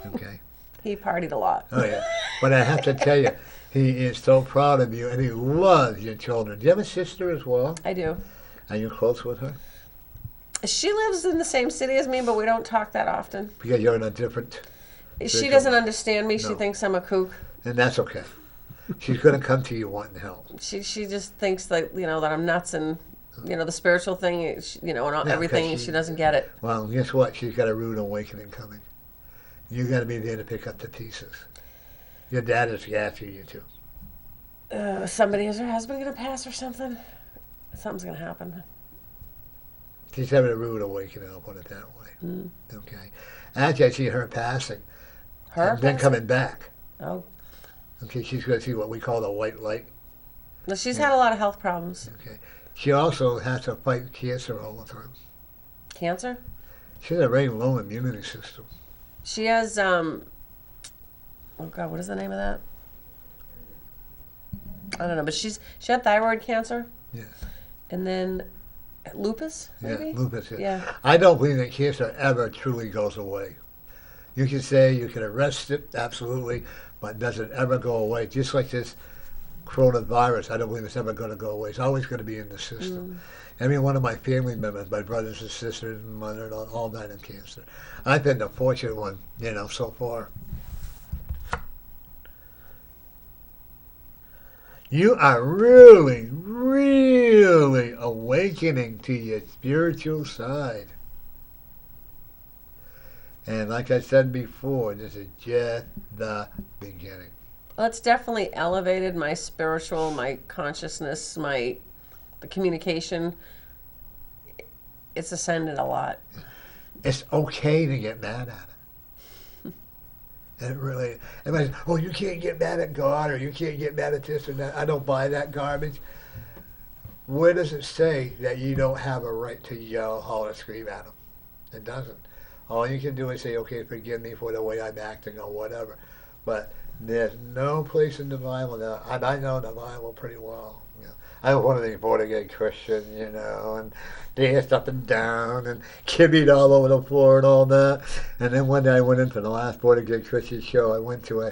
Okay. He partied a lot. Oh, yeah. But I have to tell you, he is so proud of you, and he loves your children. Do you have a sister as well? I do. Are you close with her? She lives in the same city as me, but we don't talk that often. Because you're in a different... She doesn't understand me. She No. thinks I'm a kook. And that's okay. She's going to come to you wanting help. She just thinks that, that I'm nuts and, the spiritual thing, and everything, she- she doesn't get it. Well, guess what? She's got a rude awakening coming. You got to be there to pick up the pieces. Your dad is after you too. Is her husband going to pass or something? Something's going to happen. She's having a rude awakening, I'll put it that way. Okay. Actually, I see her passing. Her? And then passing? coming back. Oh. Okay, she's going to see what we call the white light. No, she's had a lot of health problems. Okay. She also has to fight cancer all the time. Cancer? She has a very low immunity system. She has, oh God, what is the name of that? I don't know, but she had thyroid cancer. Yeah. And then lupus, maybe? Yeah, lupus. Yeah. I don't believe that cancer ever truly goes away. You can say you can arrest it, absolutely, but does it ever go away? Just like this coronavirus, I don't believe it's ever going to go away. It's always going to be in the system. Every one of my family members, my brothers and sisters and mother, all died of cancer. I've been the fortunate one, so far. You are really, really awakening to your spiritual side. And like I said before, this is just the beginning. Well, it's definitely elevated my spiritual, my consciousness, the communication. It's ascended a lot. It's okay to get mad at it. And it really, everybody's, oh, you can't get mad at God, or you can't get mad at this or that. I don't buy that garbage. Where does it say that you don't have a right to yell, holler, scream at them? It doesn't. All you can do is say, okay, forgive me for the way I'm acting or whatever. But there's no place in the Bible that, and I know the Bible pretty well. I was one of these born-again Christians, and danced up and down and kibbied all over the floor and all that. And then one day I went into the last born-again Christian show I went to.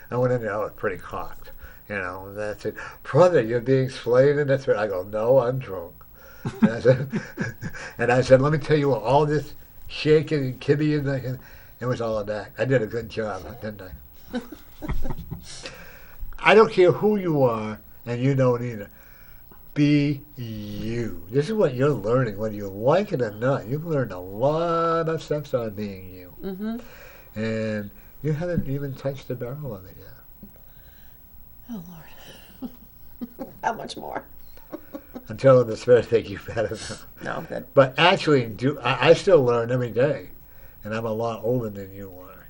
I went in there, I was pretty cocked, and I said, brother, you're being slain in the spirit. I go, no, I'm drunk. And I said, let me tell you what, all this shaking and kibbying, and it was all of that. I did a good job, didn't I? I don't care who you are, and you don't either. Be you. This is what you're learning, whether you like it or not. You've learned a lot of steps on being you. Mm-hmm. And you haven't even touched the barrel of it yet. Oh, Lord. How much more? I'm telling the spirit think you've had enough. No, I'm good. But actually, I still learn every day. And I'm a lot older than you are,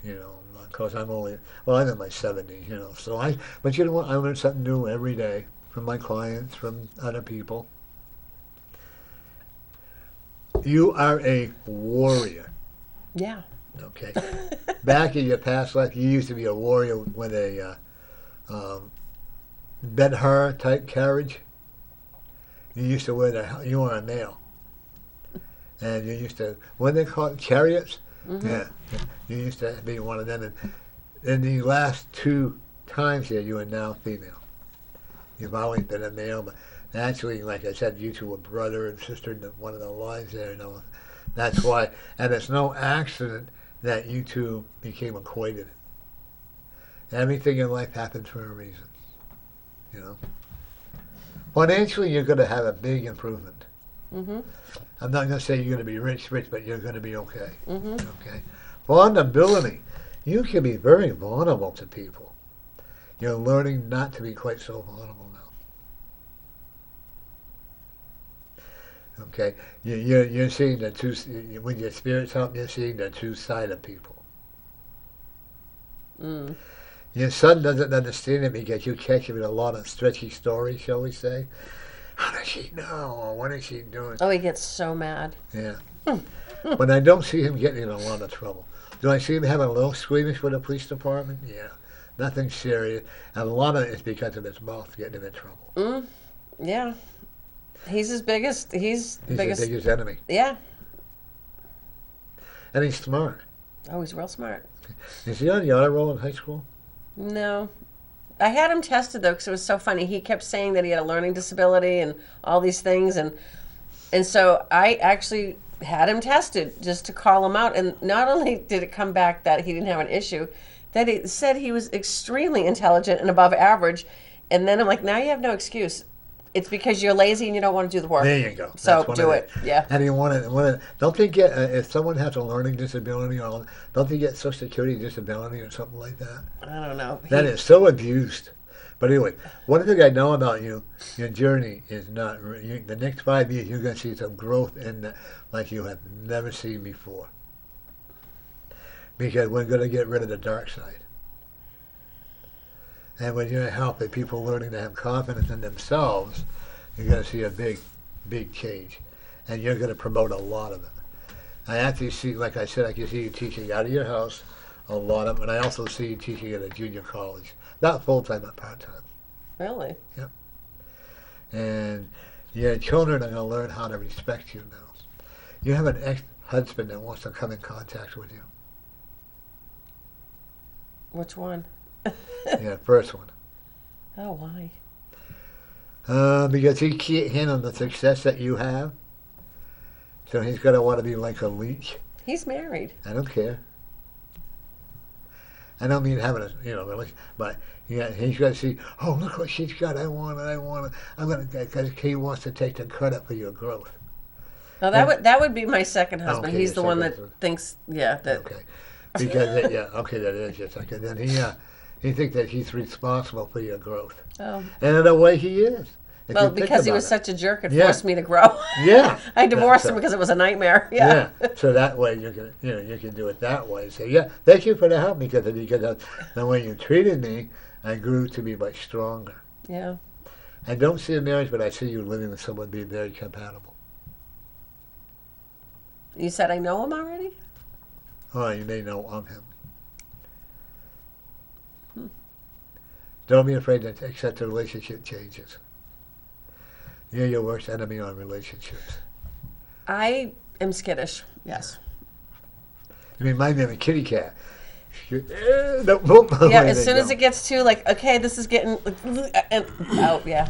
because I'm I'm in my 70s, So but you know what? I learn something new every day. From my clients, from other people. You are a warrior. Yeah. Okay. Back in your past life, you used to be a warrior with a Ben-Hur type carriage. You used to wear you were a male. And you used to, what they call it, chariots? Mm-hmm. Yeah. You used to be one of them. And in the last 2 times here, you are now female. You've always been a male, but actually, like I said, you two were brother and sister in one of the lines there. That's why, and it's no accident that you two became acquainted. Everything in life happens for a reason, Financially, you're going to have a big improvement. Mm-hmm. I'm not going to say you're going to be rich, but you're going to be okay. Mm-hmm. Okay. Vulnerability. You can be very vulnerable to people. You're learning not to be quite so vulnerable now. Okay. You're seeing the two, when your spirits help, you're seeing the true side of people. Mm. Your son doesn't understand it because you catch him in a lot of stretchy stories, shall we say. How does she know? Or what is she doing? Oh, he gets so mad. Yeah. But I don't see him getting in a lot of trouble. Do I see him having a little squeamish with the police department? Yeah. Nothing serious. And a lot of it is because of his mouth getting him in trouble. Mm. Yeah. He's his biggest. He's the biggest. His biggest enemy. Yeah. And he's smart. Oh, he's real smart. Is he on the honor roll in high school? No. I had him tested, though, because it was so funny. He kept saying that he had a learning disability and all these things. And so I actually had him tested just to call him out. And not only did it come back that he didn't have an issue, that it said he was extremely intelligent and above average. And then I'm like, now you have no excuse. It's because you're lazy and you don't want to do the work. There you go. So do it. Yeah. And you want to, don't they get, if someone has a learning disability, or don't they get Social Security disability or something like that? I don't know. That is so abused. But anyway, one thing I know about you, your journey is not, the next 5 years you're going to see some growth in that like you have never seen before. Because we're going to get rid of the dark side. And when you're helping people learning to have confidence in themselves, you're going to see a big, big change. And you're going to promote a lot of it. I actually see, like I said, I can see you teaching out of your house, a lot of it. And I also see you teaching at a junior college. Not full-time, but part-time. Really? Yep. And your children are going to learn how to respect you now. You have an ex-husband that wants to come in contact with you. Which one? Yeah, first one. Oh, why? Because he can't handle the success that you have. So he's going to want to be like a leech. He's married. I don't care. I don't mean having a, relation, but yeah, he's going to see, oh, look what she's got. I want it. I'm going to, because he wants to take the credit for your growth. No, that would be my second husband. Okay, He's the your one second that husband. thinks, yeah, that. Okay. Because, that is just like, and then he thinks that he's responsible for your growth. Oh. And in a way he is. If Well, you think because he about was it. such a jerk, it Yeah. forced me to grow. Yeah. I divorced him So- because it was a nightmare. Yeah. So that way you can do it that way. Say, yeah, thank you for the help because of the way you treated me, I grew to be much stronger. Yeah. I don't see a marriage, but I see you living with someone being very compatible. You said I know him already? Oh, you may know of him. Don't be afraid to accept the relationship changes. You're your worst enemy on relationships. I am skittish. Yes. You remind me of a kitty cat. Yeah. Yeah, As soon as it gets to like, okay, this is getting and out. Yeah.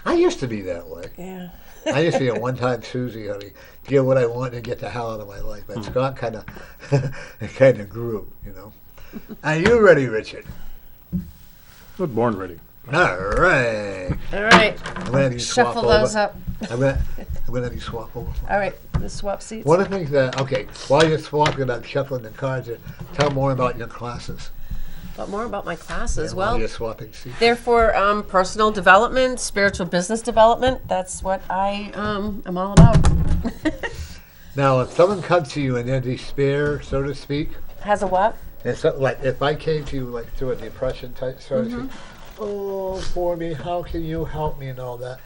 I used to be that way. Yeah. I used to be a one-time Susie, honey, to get what I want and get the hell out of my life. But Scott kind of grew, Are you ready, Richard? I was born ready. All right. All right. I'm gonna have you swap Shuffle those over. up. I'm gonna have you swap over. All right. Let's swap seats. One of the things that while you're swapping up, shuffling the cards, tell more about your classes. But more about my classes. While Well, you're swapping seats. they're for personal development, spiritual business development. That's what I am all about. Now, if someone comes to you in their despair, so to speak, Has a what? and so, like if I came to you like through a depression type sort of thing, oh, for me, how can you help me and all that?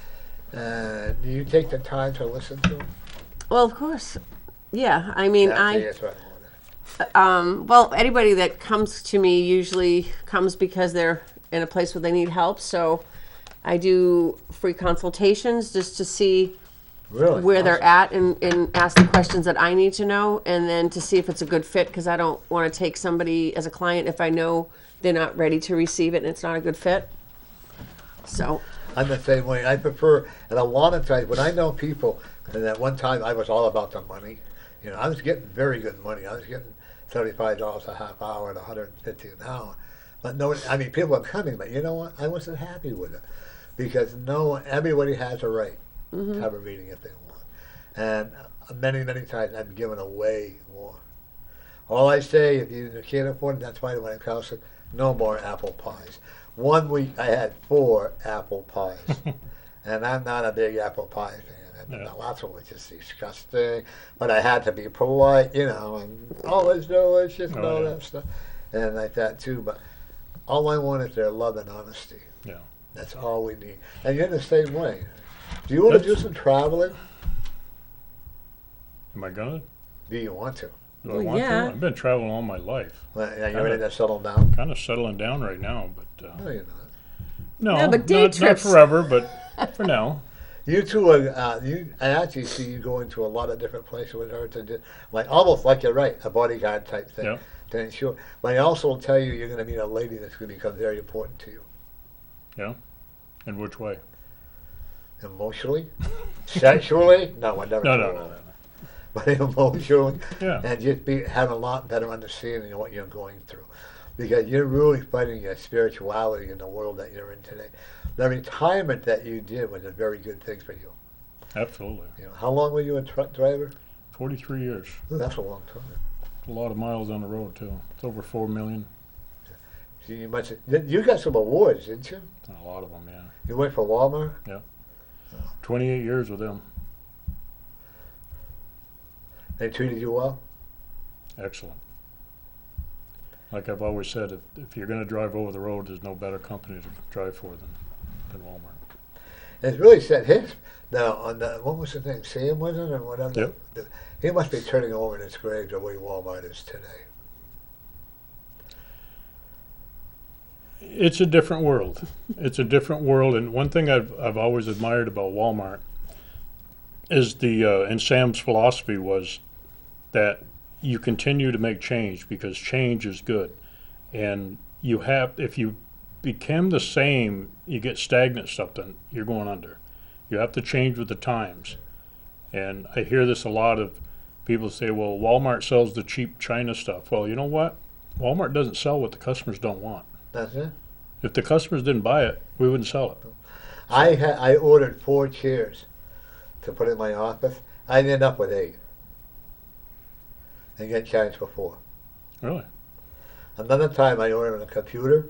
Do you take the time to listen to them? Well, of course. Yeah. I mean, That's what I wanted. well, anybody that comes to me usually comes because they're in a place where they need help. So I do free consultations just to see Really? where they're Awesome. at and ask the questions that I need to know, and then to see if it's a good fit, because I don't want to take somebody as a client if I know they're not ready to receive it and it's not a good fit. So, I'm the same way. I prefer, and a lot of times when I know people, and at one time I was all about the money. I was getting very good money. I was getting $75 a half hour and $150 an hour. But no, I mean, people are coming, but you know what? I wasn't happy with it. because everybody has a right to have a reading if they want. And many, many times I've given away more. All I say, if you can't afford it, that's why when it comes to no more apple pies. 1 week I had 4 apple pies. And I'm not a big apple pie fan. And lots of it was just disgusting. But I had to be polite, and oh, it's delicious and all that stuff. And like that too. But all I want is their love and honesty. Yeah. That's all we need. And you're the same way. Do you want to do some traveling? Am I gonna? Do you want to? Do I want yeah. to? I've been traveling all my life. Well, are you ready to settle down? Kind of settling down right now, but No, you're not. no, but day not trips. forever, but for now. You two are. I actually see you going to a lot of different places with her to do, almost like you're right, a bodyguard type thing. Yep. To ensure. But I also will tell you, you're going to meet a lady that's going to become very important to you. Yeah. In which way? Emotionally, sexually, no, I never. No. But emotionally, Yeah. and just have a lot better understanding of what you're going through, because you're really fighting your spirituality in the world that you're in today. The retirement that you did was a very good thing for you. Absolutely. How long were you a truck driver? 43 years. Ooh, that's a long time. A lot of miles on the road too. It's over 4 million. So you got some awards, didn't you? A lot of them, yeah. You went for Walmart. 28 years with them. They treated you well. Excellent. Like I've always said, if you're going to drive over the road, there's no better company to drive for than Walmart. It's really set his. Now, on what was his name? Sam, wasn't it, or whatever? Yep. He must be turning over in his grave the way Walmart is today. It's a different world. It's a different world, and one thing I've always admired about Walmart is and Sam's philosophy was that you continue to make change because change is good, and if you become the same, you get stagnant something, you're going under. You have to change with the times, and I hear this a lot of people say, well, Walmart sells the cheap China stuff. Well, you know what? Walmart doesn't sell what the customers don't want. That's it. If the customers didn't buy it, we wouldn't sell it. I ordered 4 chairs to put in my office. I ended up with 8. And get charged for 4. Really? Another time I ordered a computer,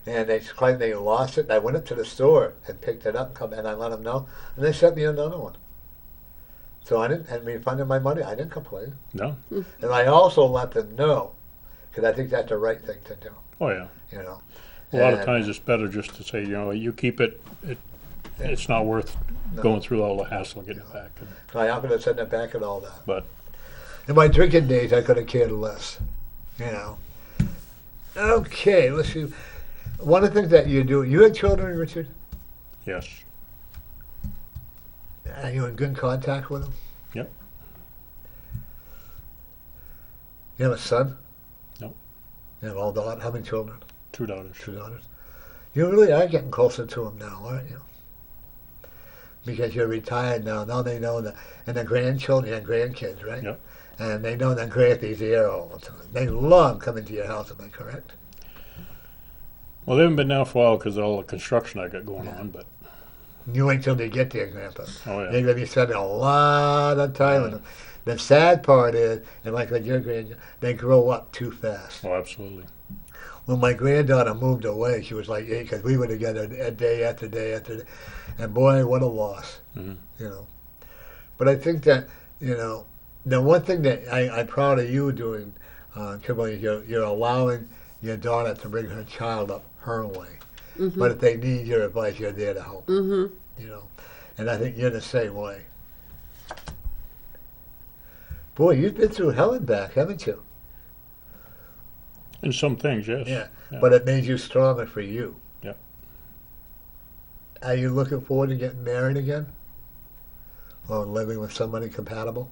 and they claimed they lost it. I went up to the store and picked it up, and I let them know, and they sent me another one. So I didn't, and refunded my money. I didn't complain. No? And I also let them know, because I think that's the right thing to do. Oh, yeah. A lot of And, times it's better just to say, you keep it, it's not worth going through all the hassle of getting it back. I offered to send it back and all that. But In my drinking days, I could have cared less. Okay, let's see. One of the things that you do, you have children, Richard? yes, Are you in good contact with them? Yep. You have a son? Nope. You have all daughters? How many children? 2 daughters. 2 daughters. You really are getting closer to them now, aren't you? Because you're retired now. Now they know that, and the grandchildren and grandkids, right? Yep. And they know that Grandpa's here all the time. They love coming to your house, am I correct? Well, they haven't been now for a while because of all the construction I got going on, but You wait till they get there, Grandpa. oh yeah. They're going to be spending a lot of time with them. The sad part is, and like with your granddaughter, they grow up too fast. Oh, absolutely. When my granddaughter moved away, she was like 8 because we were together a day after day after day. And boy, what a loss, Mm-hmm. But I think that, the one thing that I'm proud of you doing, Kimberly, is you're allowing your daughter to bring her child up her way. Mm-hmm. But if they need your advice, you're there to help. Mm-hmm. And I think you're the same way. Boy, you've been through hell and back, haven't you? In some things, yes. Yeah. But it made you stronger for you. Yep. Are you looking forward to getting married again? Or living with somebody compatible?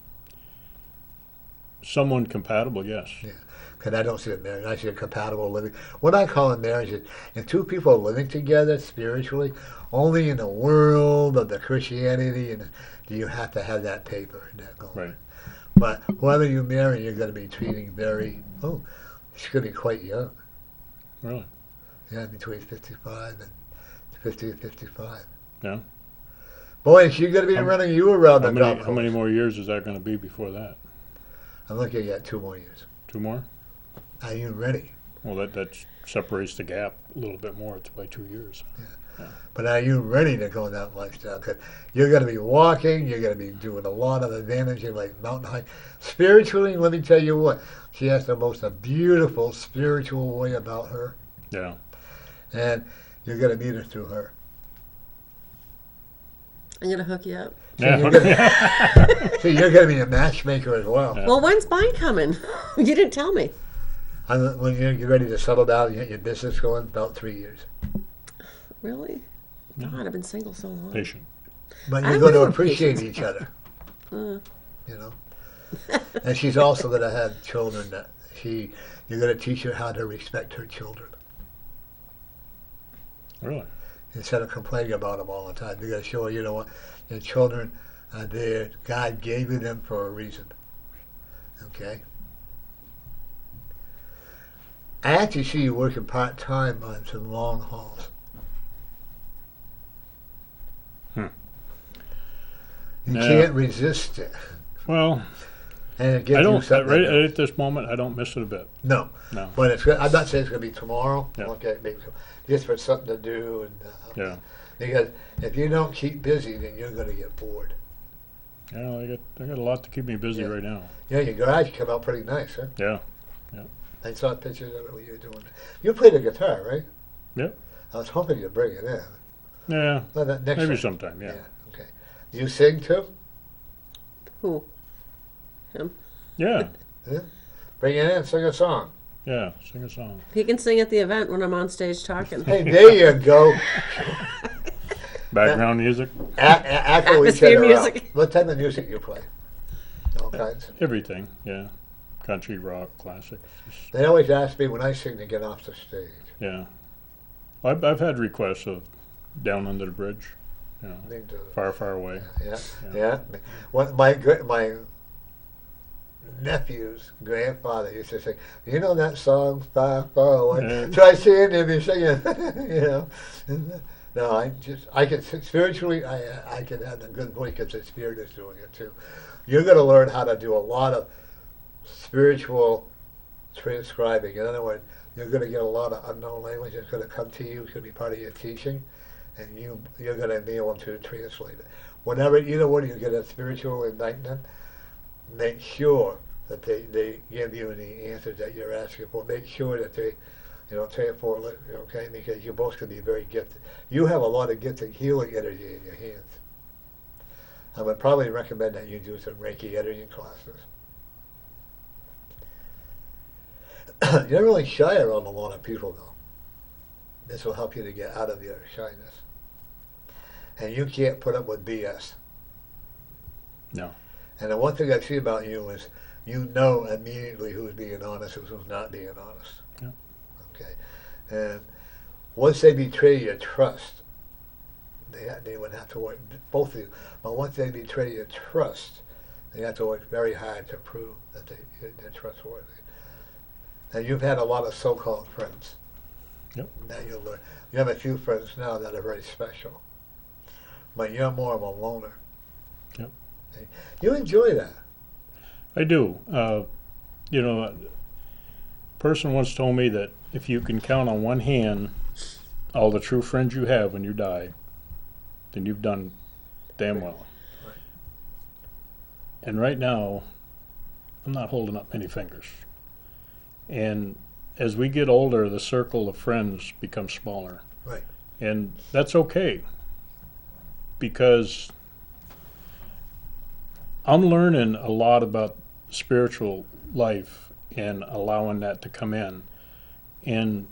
Someone compatible, yes. Yeah. Because I don't see it marriage. I see a compatible living. What I call it marriage is if 2 people are living together spiritually, only in the world of the Christianity do you have to have that paper and that going. Right. But whoever you marry, you're going to be treating she's going to be quite young. Really. Yeah, between 55 and 50, 55. Yeah. Boy, she's going to be running you around the golf How many course. more years is that going to be before that? I'm looking at 2 more years. 2 more? Are you ready? Well, that separates the gap a little bit more. It's by 2 years. But are you ready to go that lifestyle? Because you're going to be walking, you're going to be doing a lot of advantaging, like mountain hike. Spiritually, let me tell you what, she has the most beautiful spiritual way about her, Yeah. and you're going to meet her through her. I'm gonna hook you up. Yeah. See, you're going to be a matchmaker as well. Yeah. Well, when's mine coming? You didn't tell me. When you're ready to settle down and get your business going, about 3 years. Really? God, I've been single so long. Patient. But I you're going to will appreciate patience. each other, Uh, you know. And she's also going to have children that you're going to teach her how to respect her children. Really? Instead of complaining about them all the time, you're going to show her, you know what, your children are there. God gave you them for a reason. Okay? I actually see you working part-time on some long hauls. You Yeah. can't resist it. Well, And it gives I you don't. something. Right to do. at this moment, I don't miss it a bit. No. No. But it's good. I'm not saying it's going to be tomorrow. Yeah. Okay, maybe just for something to do. And Yeah. because if you don't keep busy, then you're going to get bored. You know, I got a lot to keep me busy Yeah. right now. Yeah, your garage come out pretty nice, huh? Yeah. I saw pictures of it when you were doing it. You play the guitar, right? Yep. I was hoping you'd bring it in. Yeah. Well, that next Maybe time. sometime. Yeah. Okay. You sing too? who? Him. Yeah. Bring it in, sing a song. Yeah. Sing a song. He can sing at the event when I'm on stage talking. Hey, there you go. Background music. After we Atmosphere set her up, music. what type of music you play? All kinds. Everything. Yeah. Country, rock, classic. Just- They always ask me when I sing to get off the stage. yeah. I've had requests of Down Under the Bridge. You know, Me too. Far, Far Away. Yeah, Yeah. yeah. My nephew's grandfather used to sing. You know that song, Far, Far Away. Yeah. So I stand there and singing. You know. No, I can spiritually. I can have a good voice because the spirit is doing it too. You're going to learn how to do a lot of spiritual transcribing. In other words, you're going to get a lot of unknown language that's going to come to you. It's going to be part of your teaching, and you're going to be able to translate it. Whenever you get a spiritual enlightenment, make sure that they give you the answers that you're asking for. Make sure that they, transport it, okay, because you're both going to be very gifted. You have a lot of gifted healing energy in your hands. I would probably recommend that you do some Reiki energy classes. You're really shy around a lot of people, though. This will help you to get out of your shyness. And you can't put up with BS. No. And the one thing I see about you is you know immediately who's being honest and who's not being honest. Yeah. Okay. And once they betray your trust, they would have to work, both of you, but once they betray your trust, they have to work very hard to prove that they're trustworthy. And you've had a lot of so-called friends. Yep. Now you'll learn. You have a few friends now that are very special. But you're more of a loner. Yep. You enjoy that. I do. A person once told me that if you can count on one hand all the true friends you have when you die, then you've done damn well. Right. And right now, I'm not holding up many fingers. And as we get older, the circle of friends becomes smaller. Right. And that's okay, because I'm learning a lot about spiritual life and allowing that to come in and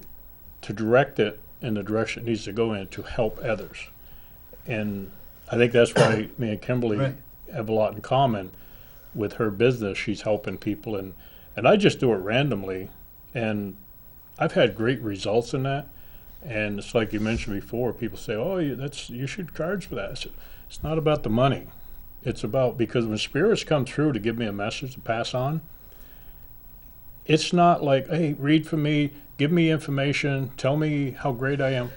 to direct it in the direction it needs to go in to help others. And I think that's why me and Kimberly Right. have a lot in common. With her business, she's helping people, and I just do it randomly, and I've had great results in that. And it's like you mentioned before, people say, "Oh, you should charge for that." I said, it's not about the money. It's about, because when spirits come through to give me a message to pass on, it's not like, "Hey, read for me, give me information, tell me how great I am."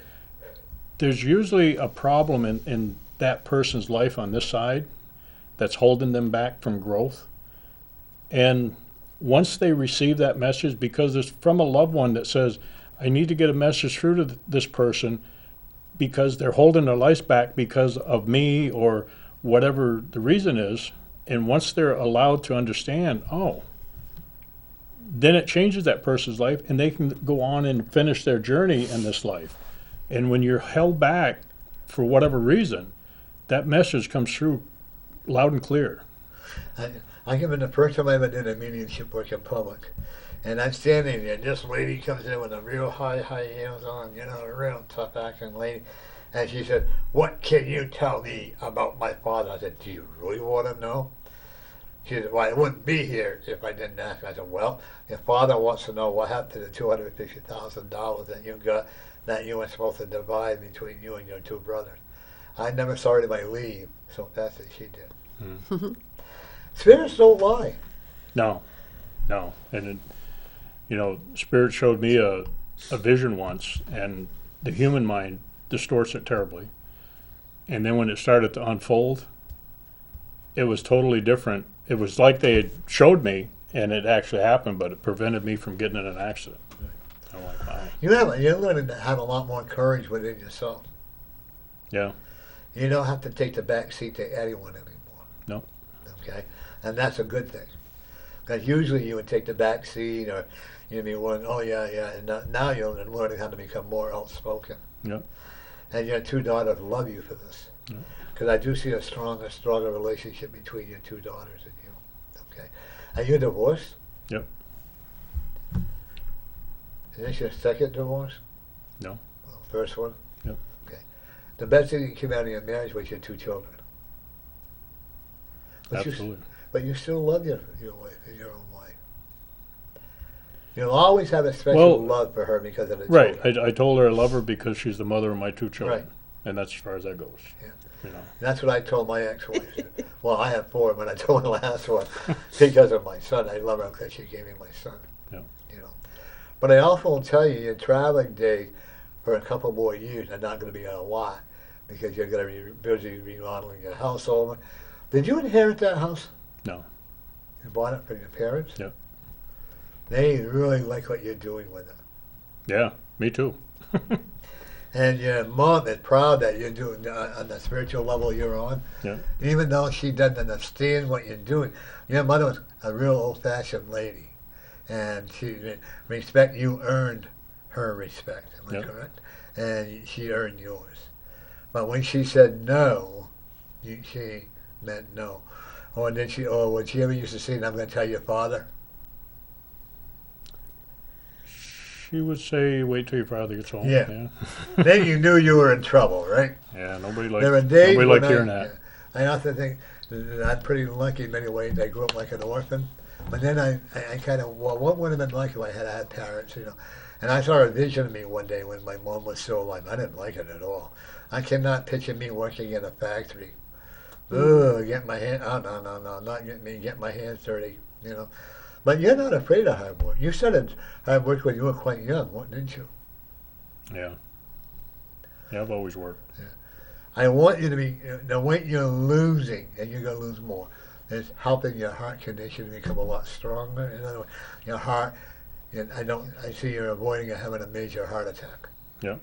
there's usually a problem in that person's life on this side that's holding them back from growth. And once they receive that message, because it's from a loved one that says, I need to get a message through to this person because they're holding their life back because of me or whatever the reason is. And once they're allowed to understand, oh, then it changes that person's life and they can go on and finish their journey in this life. And when you're held back for whatever reason, that message comes through loud and clear. I remember the first time I ever did a mediumship work in public. And I'm standing there, and this lady comes in with a real high heels on, you know, a real tough acting lady. And she said, what can you tell me about my father? I said, do you really want to know? She said, well, I wouldn't be here if I didn't ask. I said, well, your father wants to know what happened to the $250,000 that you got that you were supposed to divide between you and your two brothers. I never saw anybody leave so fast as she did. Mm. Spirits don't lie. No. And, Spirit showed me a vision once, and the human mind distorts it terribly. And then when it started to unfold, it was totally different. It was like they had showed me, and it actually happened, but it prevented me from getting in an accident. I'm like, wow. You're learning to have a lot more courage within yourself. Yeah. You don't have to take the back seat to anyone anymore. No. Okay? And that's a good thing. Because usually you would take the back seat or you'd be one, oh yeah. And now you're learning how to become more outspoken. Yep. And your two daughters love you for this. Because I do see a stronger relationship between your two daughters and you. Okay? Are you divorced? Yep. Is this your second divorce? No. Well, first one? Yep. Okay. The best thing that came out of your marriage was your two children. But Absolutely. But you still love your wife and your own wife. You'll always have a special love for her because of the children. Right. I told her I love her because she's the mother of my two children. Right. And that's as far as that goes. Yeah. You know. That's what I told my ex-wife. Well, I have four, but I told the last one because of my son. I love her because she gave me my son. Yeah. You know. But I also will tell you, your traveling days for a couple more years are not going to be a lot because you're going to be busy remodeling your house over. Did you inherit that house? No. You bought it from your parents? Yep. They really like what you're doing with it. Yeah, me too. And your mom is proud that you're doing on the spiritual level you're on. Yeah. Even though she doesn't understand what you're doing. Your mother was a real old-fashioned lady. And she respect you earned her respect. Am I correct? And she earned yours. But when she said no, she meant no. Or did she? Or would she ever used to say, "I'm going to tell your father"? She would say, "Wait till your father gets home." Yeah. Then you knew you were in trouble, right? Yeah. Nobody liked. There were days Nobody liked when hearing that. I often think that I'm pretty lucky in many ways. I grew up like an orphan, but then I kind of what would have been like if I had parents, you know? And I saw a vision of me one day when my mom was still alive. I didn't like it at all. I cannot picture me working in a factory. Ugh, get my hand. Oh no, not get me. Get my hands dirty, you know. But you're not afraid of hard work. You started hard work when you were quite young, didn't you? Yeah. Yeah, I've always worked. Yeah. I want you to be. The weight you're losing, and you're gonna lose more, is helping your heart condition to become a lot stronger. In other words, your heart. And I see you're avoiding having a major heart attack. Yeah.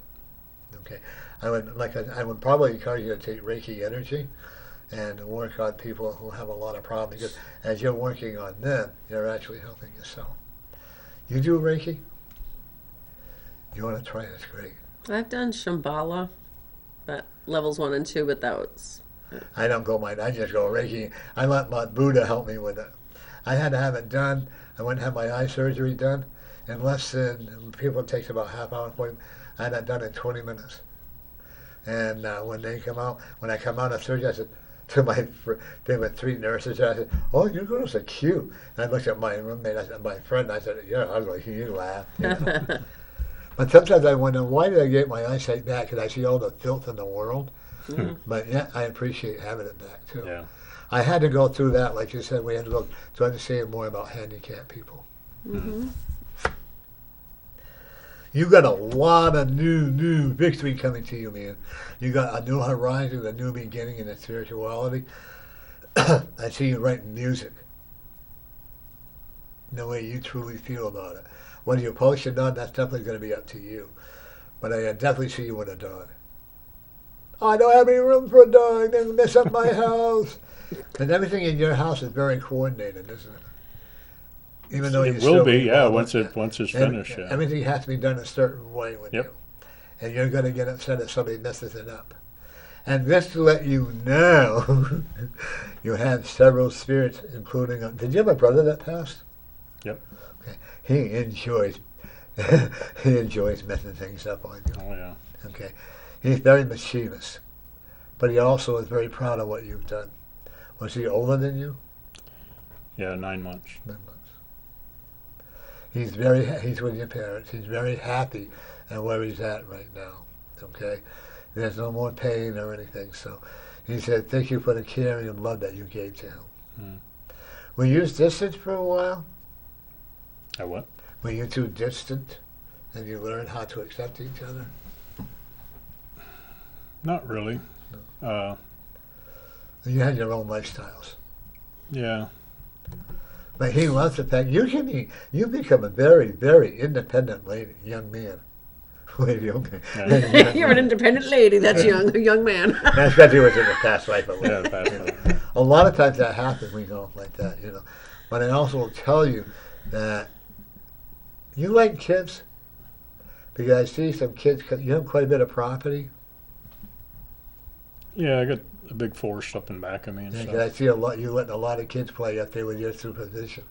Okay. I would probably encourage you to take Reiki energy and work on people who have a lot of problems, because as you're working on them, you're actually helping yourself. You do Reiki? You want to try it? It's great. I've done Shambhala, but levels 1 and 2, but that was... I don't go mine. I just go Reiki. I let my Buddha help me with it. I had to have it done. I went and had my eye surgery done. In less than, people, it takes about half hour. I had that done in 20 minutes. And when I come out of surgery, I said, there were 3 nurses there. I said, "Oh, you girls are cute." And I looked at my roommate, my friend, I said, "You're ugly." You laugh. You know? But sometimes I wonder, why did I get my eyesight back? Because I see all the filth in the world. Mm-hmm. But yeah, I appreciate having it back too. Yeah. I had to go through that, like you said. We had to go to understand more about handicapped people. Mm-hmm. You got a lot of new victory coming to you, man. You got a new horizon, a new beginning in the spirituality. I see you writing music. The way you truly feel about it. Whether you post or not, that's definitely going to be up to you. But I definitely see you with a dog. I don't have any room for a dog. They're going to mess up my house. And everything in your house is very coordinated, isn't it? Even though It will be, yeah, once it's finished, yeah. Everything has to be done a certain way with Yep. you. And you're going to get upset if somebody messes it up. And just to let you know, you have several spirits, including... did you have a brother that passed? Yep. Okay. He enjoys messing things up on you. Oh, yeah. Okay. He's very mischievous. But he also is very proud of what you've done. Was he older than you? Yeah, 9 months. 9 months. He's with your parents. He's very happy at where he's at right now. Okay? There's no more pain or anything. So he said, thank you for the care and love that you gave to him. Mm. Were you distant for a while? I what? Were you two distant and you learned how to accept each other? Not really. You had your own lifestyles. Yeah. But he loves the fact you become a very, very independent young man. Lady, okay. Yeah. You're an independent lady. That's a young man. That's got to do with in the past life. But Yeah, past life. a lot of times that happens when you go like that, But I also will tell you that you like kids because I see some kids. You have quite a bit of property. Yeah, I got a big forest up in back of me and Yeah, 'cause stuff. I see a lot. You letting a lot of kids play up there with your supervision.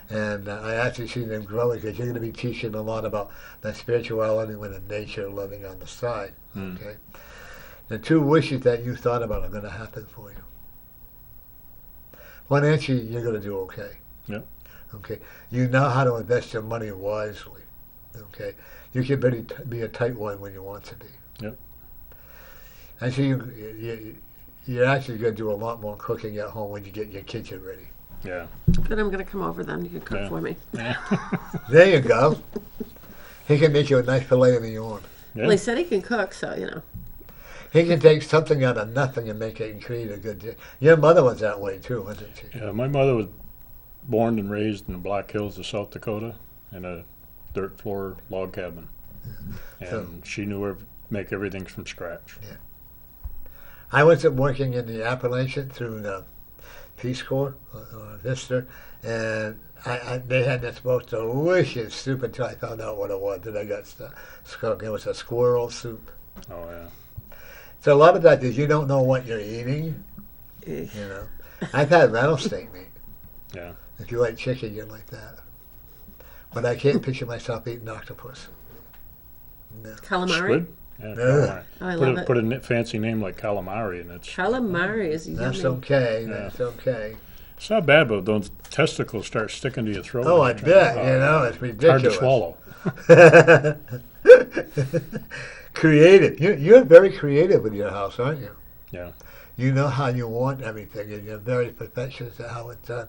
And I actually see them growing because you're going to be teaching a lot about the spirituality with the nature living on the side. Mm. Okay, the two wishes that you thought about are going to happen for you. Financially, you're going to do okay. Yep. Okay, you know how to invest your money wisely. Okay, you can be a tight one when you want to be. Yep. I see you're actually going to do a lot more cooking at home when you get your kitchen ready. Yeah. Good, I'm going to come over then. You can cook Yeah. for me. Yeah. There you go. He can make you a nice filet mignon. Yeah. Well, he said he can cook, so, He can take something out of nothing and make it and create a good dish. Your mother was that way too, wasn't she? Yeah, my mother was born and raised in the Black Hills of South Dakota in a dirt floor log cabin. And she knew make everything from scratch. I was working in the Appalachian through the Peace Corps or Vista, and they had this most delicious soup until I found out what it was. Then I got skunk. It was a squirrel soup. Oh, yeah. So a lot of that is you don't know what you're eating. Eh. I've had rattlesnake meat. Yeah. If you like chicken, you're like that. But I can't picture myself eating octopus. No. Calamari? Squid? Yeah, Yeah. calamari. Oh, I love it. Put a fancy name like calamari, and it's Calamari is yummy. That's okay. Yeah. That's okay. it's not bad, but those testicles start sticking to your throat. Oh, when I you're bet. trying- It's Hard ridiculous. to swallow. Creative. You're very creative with your house, aren't you? Yeah. You know how you want everything, and you're very perfectionist at how it's done.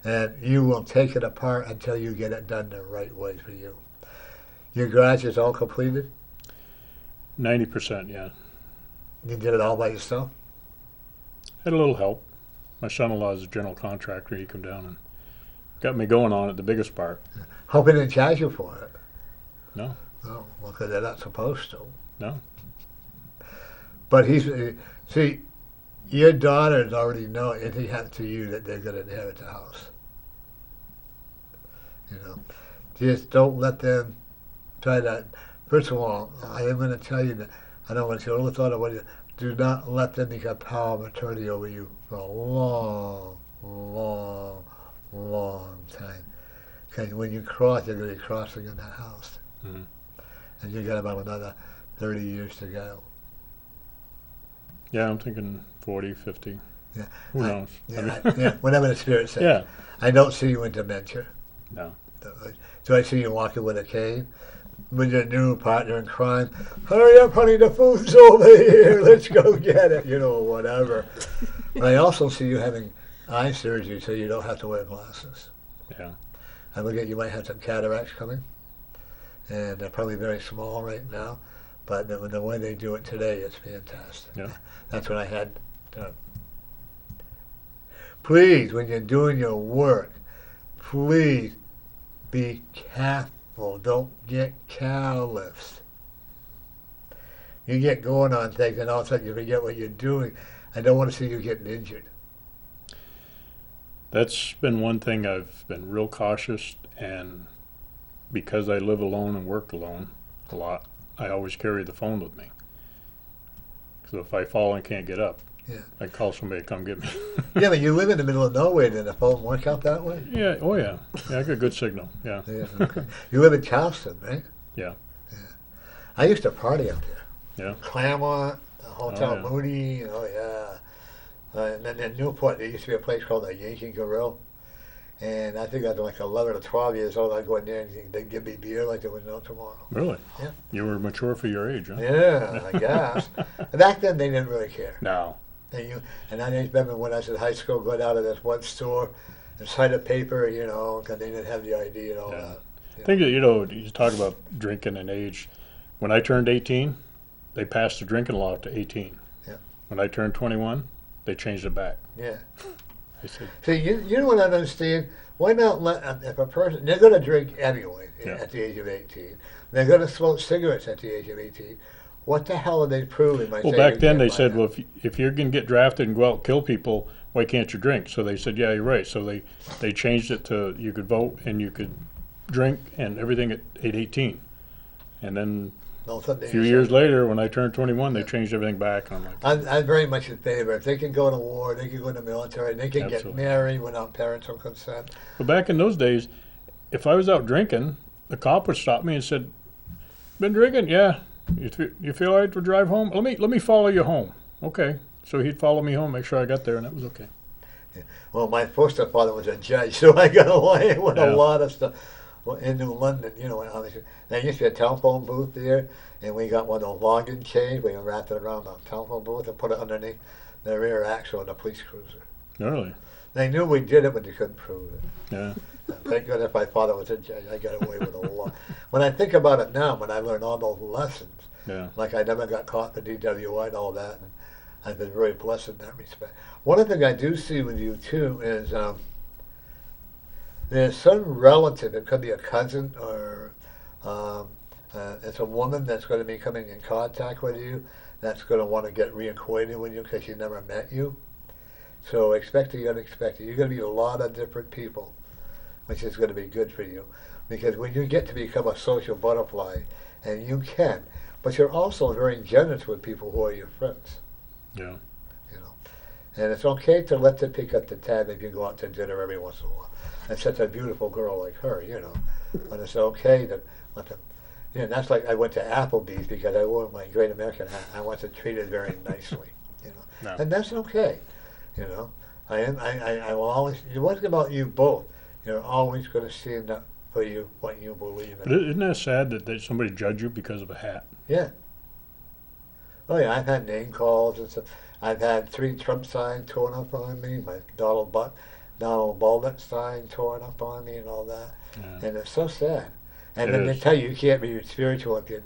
And you will take it apart until you get it done the right way for you. Your garage is all completed? 90%, yeah. You did it all by yourself? Had a little help. My son-in-law is a general contractor. He come down and got me going on it, the biggest part. Hope he didn't charge you for it. No, Oh, well, because they're not supposed to. no. But see, your daughters already know anything happens to you that they're going to inherit the house. Just don't let them try to. First of all, I am going to tell you that I don't want you to thought of what you do not let them become power of attorney over you for a long, long, long time. Because when you cross, you're going to be crossing in that house. Mhm. And you got about another 30 years to go. Yeah, I'm thinking 40, 50. Yeah. Who knows? Yeah, whatever the spirit says. Yeah. I don't see you in dementia. No. So I see you walking with a cane with your new partner in crime. Hurry up, honey, the food's over here. Let's go get it, or whatever. But I also see you having eye surgery so you don't have to wear glasses. Yeah. I look at you might have some cataracts coming. and they're probably very small right now, but the way they do it today is fantastic. Yeah. That's what I had done. Please, when you're doing your work, please be careful. Don't get careless. You get going on things and all of a sudden you forget what you're doing. I don't want to see you getting injured. That's been one thing I've been real cautious, and because I live alone and work alone a lot, I always carry the phone with me. So if I fall and can't get up, Yeah. I call somebody to come get me. Yeah, but you live in the middle of nowhere. Did the phone work out that way? Yeah, oh yeah. Yeah, I got good signal, yeah. Yeah. Okay. You live in Charleston, right? Yeah. I used to party up there. Yeah. Claremont, Hotel Oh, yeah. Moody, and then in Newport, there used to be a place called the Yankee Grill. And I think I was like 11 or 12 years old. I'd go in there and they'd give me beer like there was no tomorrow. Really? Yeah. You were mature for your age, huh? Yeah, I guess. Back then, they didn't really care. No. And I remember when I was in high school, going out of this one store and sign a paper, because they didn't have the ID and all Yeah. that. I think that, you talk about drinking and age. When I turned 18, they passed the drinking law to 18. Yeah. When I turned 21, they changed it back. Yeah. I said, See, you know what I don't understand? Why not let, if a person, they're going to drink anyway Yeah. at the age of 18. They're going to smoke cigarettes at the age of 18. What the hell are they proving by well, saying back you then can't they buy said, that? well, if you're going to get drafted and go out and kill people, why can't you drink? So they said, yeah, you're right. So they changed it to you could vote and you could drink and everything at 18. And then No, something a few you years said. later, when I turned 21, they changed everything back. And I'm like, I'm very much in favor. If they can go to war, they can go in the military, they can Absolutely. get married without parental consent. but back in those days, if I was out drinking, the cop would stop me and said, "Been drinking? Yeah. You feel all right to drive home? Let me follow you home." Okay. So he'd follow me home, make sure I got there, and that was okay. Well, my foster father was a judge, so I got away with Yeah. a lot of stuff. Well, in New London, obviously, there used to be a telephone booth there, and we got one of those logging chains. We wrapped it around the telephone booth and put it underneath the rear axle of the police cruiser. Really? They knew we did it, but they couldn't prove it. Yeah. Thank goodness my father was a judge. I got away with a lot. When I think about it now, when I learned all those lessons, Yeah. like I never got caught for DWI and all that, and I've been very blessed in that respect. One of the things I do see with you too is there's some relative, it could be a cousin or it's a woman that's going to be coming in contact with you that's going to want to get reacquainted with you because she never met you. So expect the unexpected. You're going to meet a lot of different people, which is going to be good for you. Because when you get to become a social butterfly, and you can, but you're also very generous with people who are your friends. Yeah. And it's okay to let them pick up the tab if you go out to dinner every once in a while. And such a beautiful girl like her, But it's okay to let them. That's like I went to Applebee's because I wore my Great American hat. I wasn't treated very nicely, No. And that's okay, I will always. One thing about you both, you're always going to stand up for you, what you believe But in. isn't that sad that somebody judge you because of a hat? Yeah. Oh yeah, I've had name calls and stuff. I've had 3 Trump signs torn up on me, my Donald Baldwin sign torn up on me and all that. Yeah. And it's so sad. And It then they is. tell you can't be spiritual if you.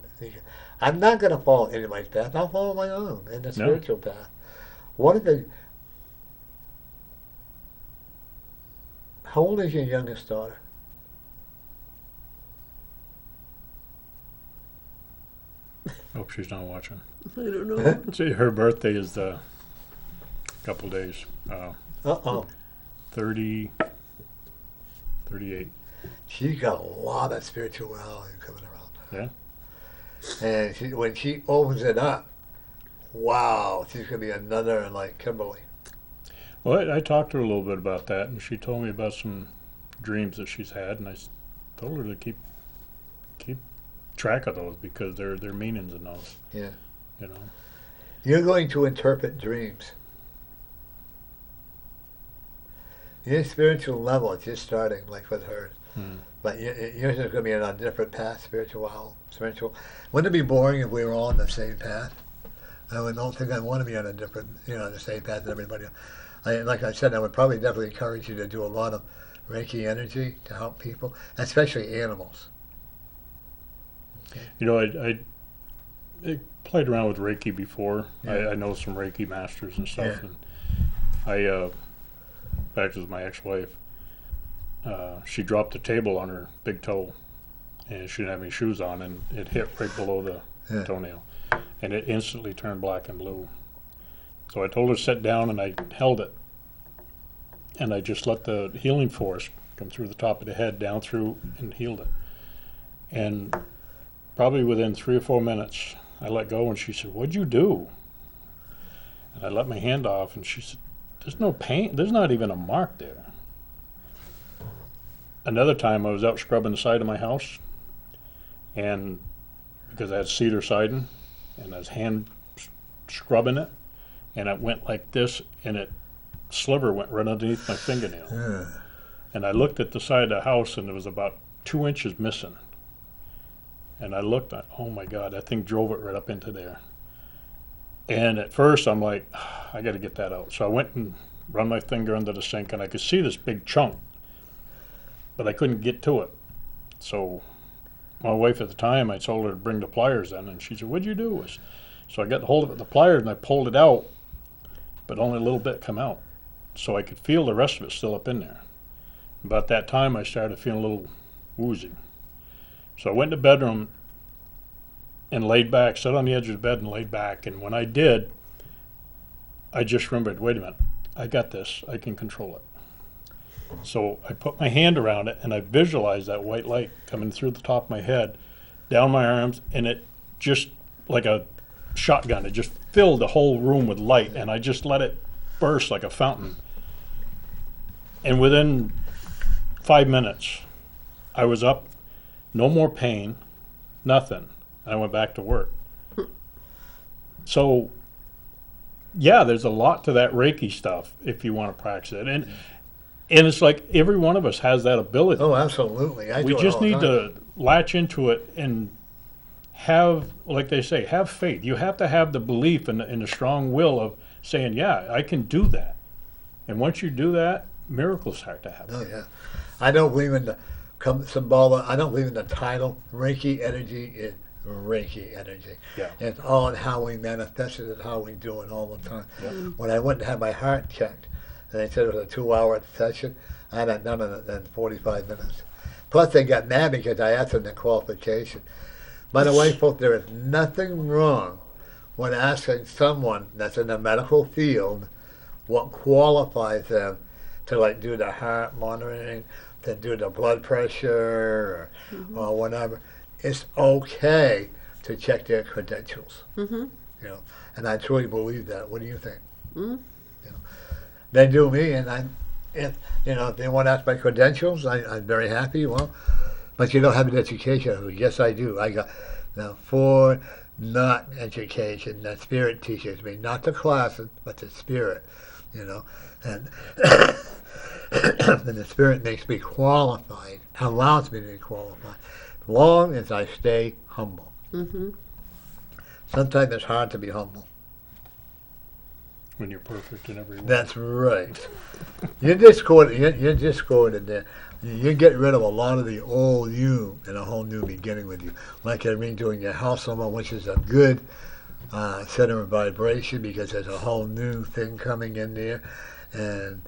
I'm not going to follow anybody's path. I'll follow my own in the spiritual path. One of the. How old is your youngest daughter? Hope she's not watching. I don't know. See, her birthday is a couple days. Uh-oh. 30, 38. She's got a lot of spirituality coming around. Yeah. And when she opens it up, wow, she's going to be another like Kimberly. Well, I talked to her a little bit about that, and she told me about some dreams that she's had, and I told her to keep track of those because there are meanings in those. Yeah. You're going to interpret dreams. Your spiritual level is just starting, like with her. But yours is going to be on a different path, spiritual. Wouldn't it be boring if we were all on the same path? I don't think I'd want to be on a different, the same path as everybody else. Like I said, I would probably definitely encourage you to do a lot of Reiki energy to help people, especially animals. You know, I played around with Reiki before. I know some Reiki masters and stuff. Yeah. And I, back with my ex-wife, she dropped the table on her big toe, and she didn't have any shoes on, and it hit right below the toenail, and it instantly turned black and blue. So I told her to sit down, and I held it, and I just let the healing force come through the top of the head, down through, and healed it. And probably within 3 or 4 minutes, I let go, and she said, "What'd you do?" And I let my hand off, and she said, "There's no pain. There's not even a mark there." Another time, I was out scrubbing the side of my house, and because I had cedar siding, and I was hand scrubbing it, and it went like this, and it sliver went right underneath my fingernail. And I looked at the side of the house, and there was about 2 inches missing. And I looked, oh my God, that thing drove it right up into there. And at first, I'm like, I got to get that out. So I went and run my finger under the sink, and I could see this big chunk, but I couldn't get to it. So my wife at the time, I told her to bring the pliers in, and she said, "What'd you do?" So I got hold of it with the pliers, and I pulled it out, but only a little bit come out. So I could feel the rest of it still up in there. About that time, I started feeling a little woozy. So I went to the bedroom and laid back, sat on the edge of the bed and laid back. And when I did, I just remembered, wait a minute, I got this. I can control it. So I put my hand around it, and I visualized that white light coming through the top of my head, down my arms, and it just, like a shotgun, it just filled the whole room with light, and I just let it burst like a fountain. And within 5 minutes, I was up, no more pain, nothing. And I went back to work. So, yeah, there's a lot to that Reiki stuff if you want to practice it. And it's like every one of us has that ability. Oh, absolutely. We just need to latch into it and have, like they say, have faith. You have to have the belief and the strong will of saying, yeah, I can do that. And once you do that, miracles start to happen. Oh, yeah. I don't believe in the symbolic. I don't believe in the title. Reiki energy is Reiki energy. Yeah. It's all in how we manifest it and how we do it all the time. Yeah. When I went to have my heart checked, and they said it was a 2-hour session, I had done it in 45 minutes. Plus, they got mad because I asked them the qualification. By the way, folks, there is nothing wrong when asking someone that's in the medical field what qualifies them to, like, do the heart monitoring, to do the blood pressure, or whatever. It's okay to check their credentials. You know, and I truly believe that. What do you think? You know, they do me, and if they want to ask my credentials, I'm very happy. Well, but you don't have an education. Yes, I do. I got now 4 not education that spirit teaches me, not the classes, but the spirit. You know, and and the spirit makes me qualified, allows me to be qualified, as long as I stay humble. Sometimes it's hard to be humble. When you're perfect in every way. That's right. You just quoted there. You get rid of a lot of the old you and a whole new beginning with you. Like I mean, doing your house somewhere, which is a good center of vibration because there's a whole new thing coming in there. And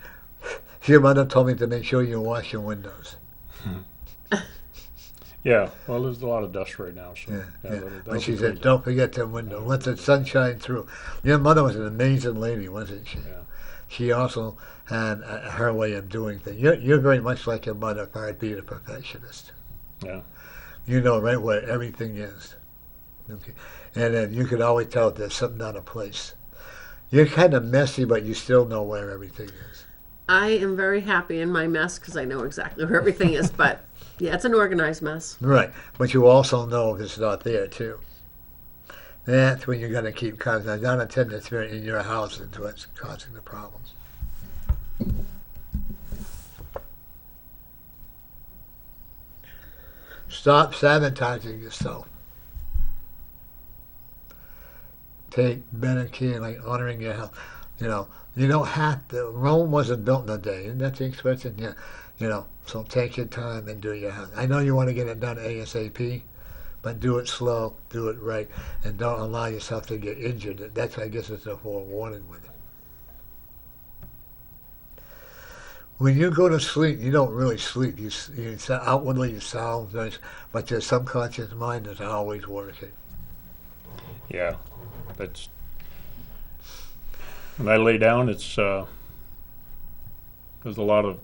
your mother told me to make sure you wash your windows. Yeah, well, there's a lot of dust right now. So But she said, don't forget them windows. Let the sun shine through. Your mother was an amazing lady, wasn't she? Yeah. She also had her way of doing things. You're very much like your mother if I'd be a perfectionist. Yeah. You know right where everything is. Okay. And then you could always tell if there's something out of place. You're kind of messy, but you still know where everything is. I am very happy in my mess because I know exactly where everything is, but yeah, it's an organized mess. Right, but you also know if it's not there, too. That's when you're going to keep causing. Not attend the spirit in your house into what's causing the problems. Stop sabotaging yourself. Take better care, like honoring your health. You don't have to. Rome wasn't built in a day. Isn't that the expression? Yeah. So take your time and do your health. I know you want to get it done ASAP, but but do it slow, do it right, and don't allow yourself to get injured. That's, I guess, it's a forewarning with it. When you go to sleep, you don't really sleep. Outwardly you sound nice, but your subconscious mind is always working. Yeah, that's when I lay down. It's there's a lot of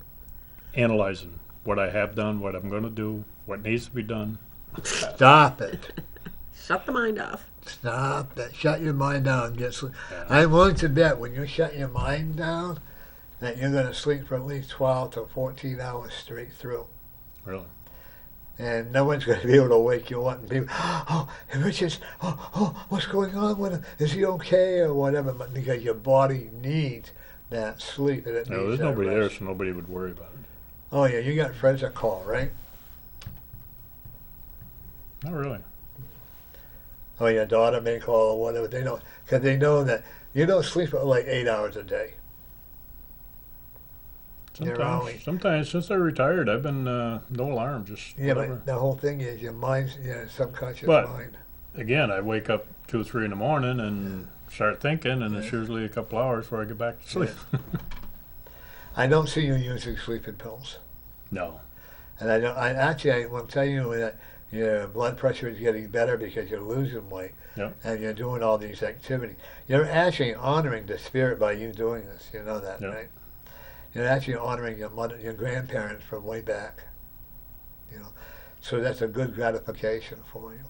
analyzing what I have done, what I'm going to do, what needs to be done. Stop it. Shut the mind off. Stop that. Shut your mind down and get sleep. Yeah. I'm willing to bet when you shut your mind down that you're going to sleep for at least 12 to 14 hours straight through. Really? And no one's going to be able to wake you up and be, oh, Richard's, what's going on with him? Is he okay or whatever? But because your body needs that sleep. And it No, needs there's that nobody there, rest. so nobody would worry about it. Oh, yeah, you got friends that call, right? Not really. Oh, your daughter may call or whatever. They don't, because they know that you don't sleep for like 8 hours a day. You're always- Sometimes since I retired, I've been no alarm, just Yeah, whatever. but the whole thing is your mind's, subconscious But- mind. Again, I wake up 2 or 3 in the morning and start thinking, and it's usually a couple hours before I get back to sleep. I don't see you using sleeping pills. No. And I will tell you that your blood pressure is getting better because you're losing weight. Yep. And you're doing all these activities. You're actually honoring the spirit by you doing this. You know that, Yep. right? You're actually honoring your mother, your grandparents from way back. So that's a good gratification for you.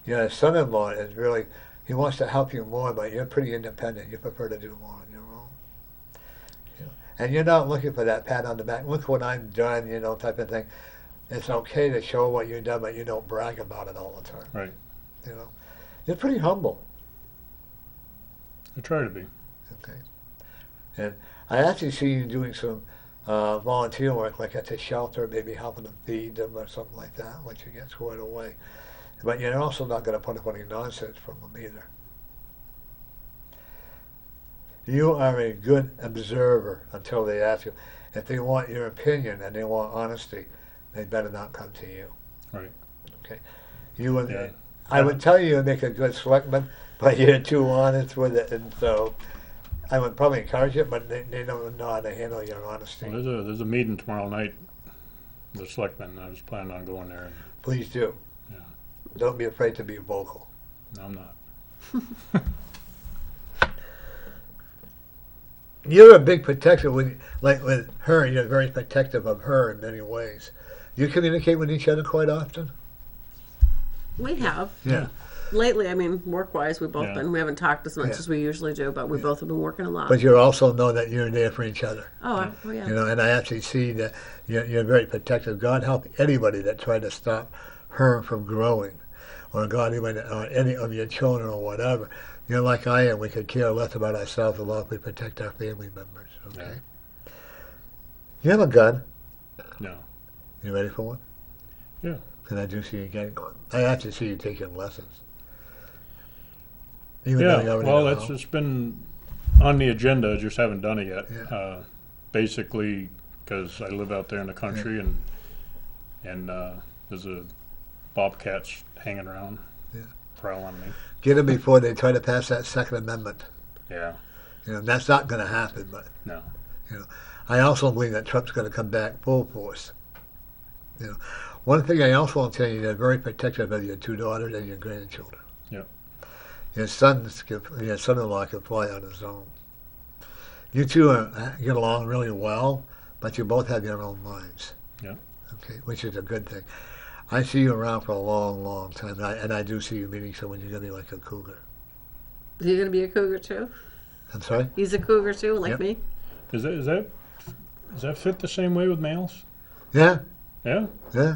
Your son-in-law is really, he wants to help you more, but you're pretty independent. You prefer to do more on your own. And you're not looking for that pat on the back. Look what I've done, type of thing. It's okay to show what you've done, but you don't brag about it all the time. Right. You're pretty humble. I try to be. Okay. And I actually see you doing some volunteer work, like at the shelter, maybe helping them feed them or something like that once you get squared away. But you're also not going to put up any nonsense from them either. You are a good observer until they ask you. If they want your opinion and they want honesty, they better not come to you. Right. Okay. You would. Yeah. I would tell you to make a good selectman, but you're too honest with it, and so I would probably encourage it. But they don't know how to handle your honesty. Well, there's a meeting tomorrow night. The selectmen. I was planning on going there. And, Please do. yeah. Don't be afraid to be vocal. No, I'm not. You're a big protector with her. You're very protective of her in many ways. You communicate with each other quite often. We have. Yeah. Lately, I mean, work-wise, we've both Yeah. been. We haven't talked as much Yeah. as we usually do, but we both have been working a lot. But you also know that you're there for each other. oh yeah. And I actually see that you're very protective. God help anybody that tried to stop her from growing, or God, even or any of your children or whatever. You're like I am. We could care less about ourselves as long as we protect our family members. Okay. Yeah. You have a gun. No. You ready for one? Yeah. And I do see you getting one. I actually see you taking lessons. Even though Yeah. you already Well, know it's how. just been on the agenda. Just haven't done it yet. Yeah. Basically, because I live out there in the country, and there's a bobcats hanging around, prowling me. Get them before they try to pass that Second Amendment. Yeah. That's not going to happen. But No. I also believe that Trump's going to come back full force. One thing I also want to tell you, they're very protective of your 2 daughters and your grandchildren. Yeah. Your son-in-law can fly on his own. You two get along really well, but you both have your own minds. Yeah. Okay, which is a good thing. I see you around for a long, long time, and I do see you meeting someone you're going to be like a cougar. Is he going to be a cougar too? I'm sorry? He's a cougar too, like Yep. me. Does that fit the same way with males? Yeah, Yeah. yeah.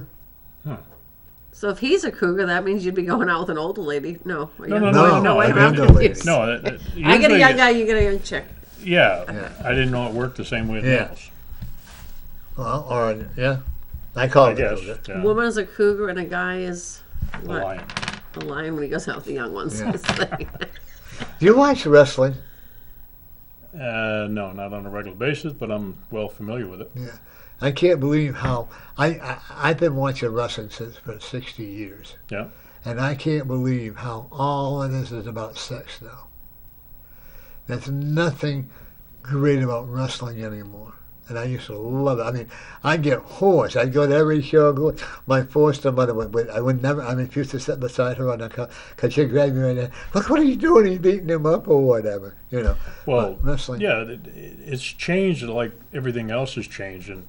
So if he's a cougar, that means you'd be going out with an older lady. No. No, yeah. no, No, no. I wait, mean, I'm no confused. ladies. No. I get a usually- young guy, you get a young chick. Yeah. Yeah. I didn't know it worked the same way with Yeah. males. Well, or, yeah. I call I it a guess. cougar. Yeah. Woman is a cougar and a guy is A what? lion. A lion when he goes out with the young ones. Yeah. It's like- Do you watch wrestling? No, not on a regular basis, but I'm well familiar with it. Yeah. I can't believe how I've been watching wrestling since for 60 years. Yeah. And I can't believe how all of this is about sex now. There's nothing great about wrestling anymore. And I used to love it. I mean, I'd get hoarse. I'd go to every show. My foster mother I would never, I refused to sit beside her on the car because she'd grab me right there. Look, what are you doing? He's beating him up or whatever, you know. Well, but wrestling. yeah, it's changed like everything else has changed. And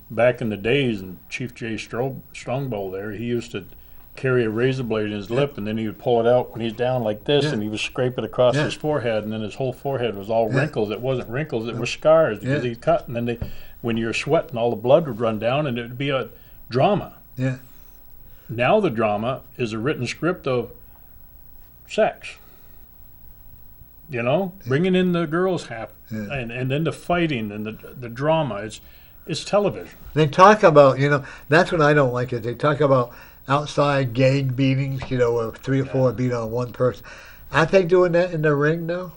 back in the days, and Chief Jay Strongbow there, he used to carry a razor blade in his lip, and then he would pull it out when he's down like this, and he would scrape it across his forehead, and then his whole forehead was all wrinkles. It wasn't wrinkles, it were scars because he cut, and then when you're sweating, all the blood would run down, and it would be a drama. Yeah. Now the drama is a written script of sex. You know, bringing in the girls and then the fighting and the drama. It's television. They talk about, you know, that's what I don't like it. They talk about outside gang beatings, you know, where 3 or 4 beat on one person. Aren't they doing that in the ring now?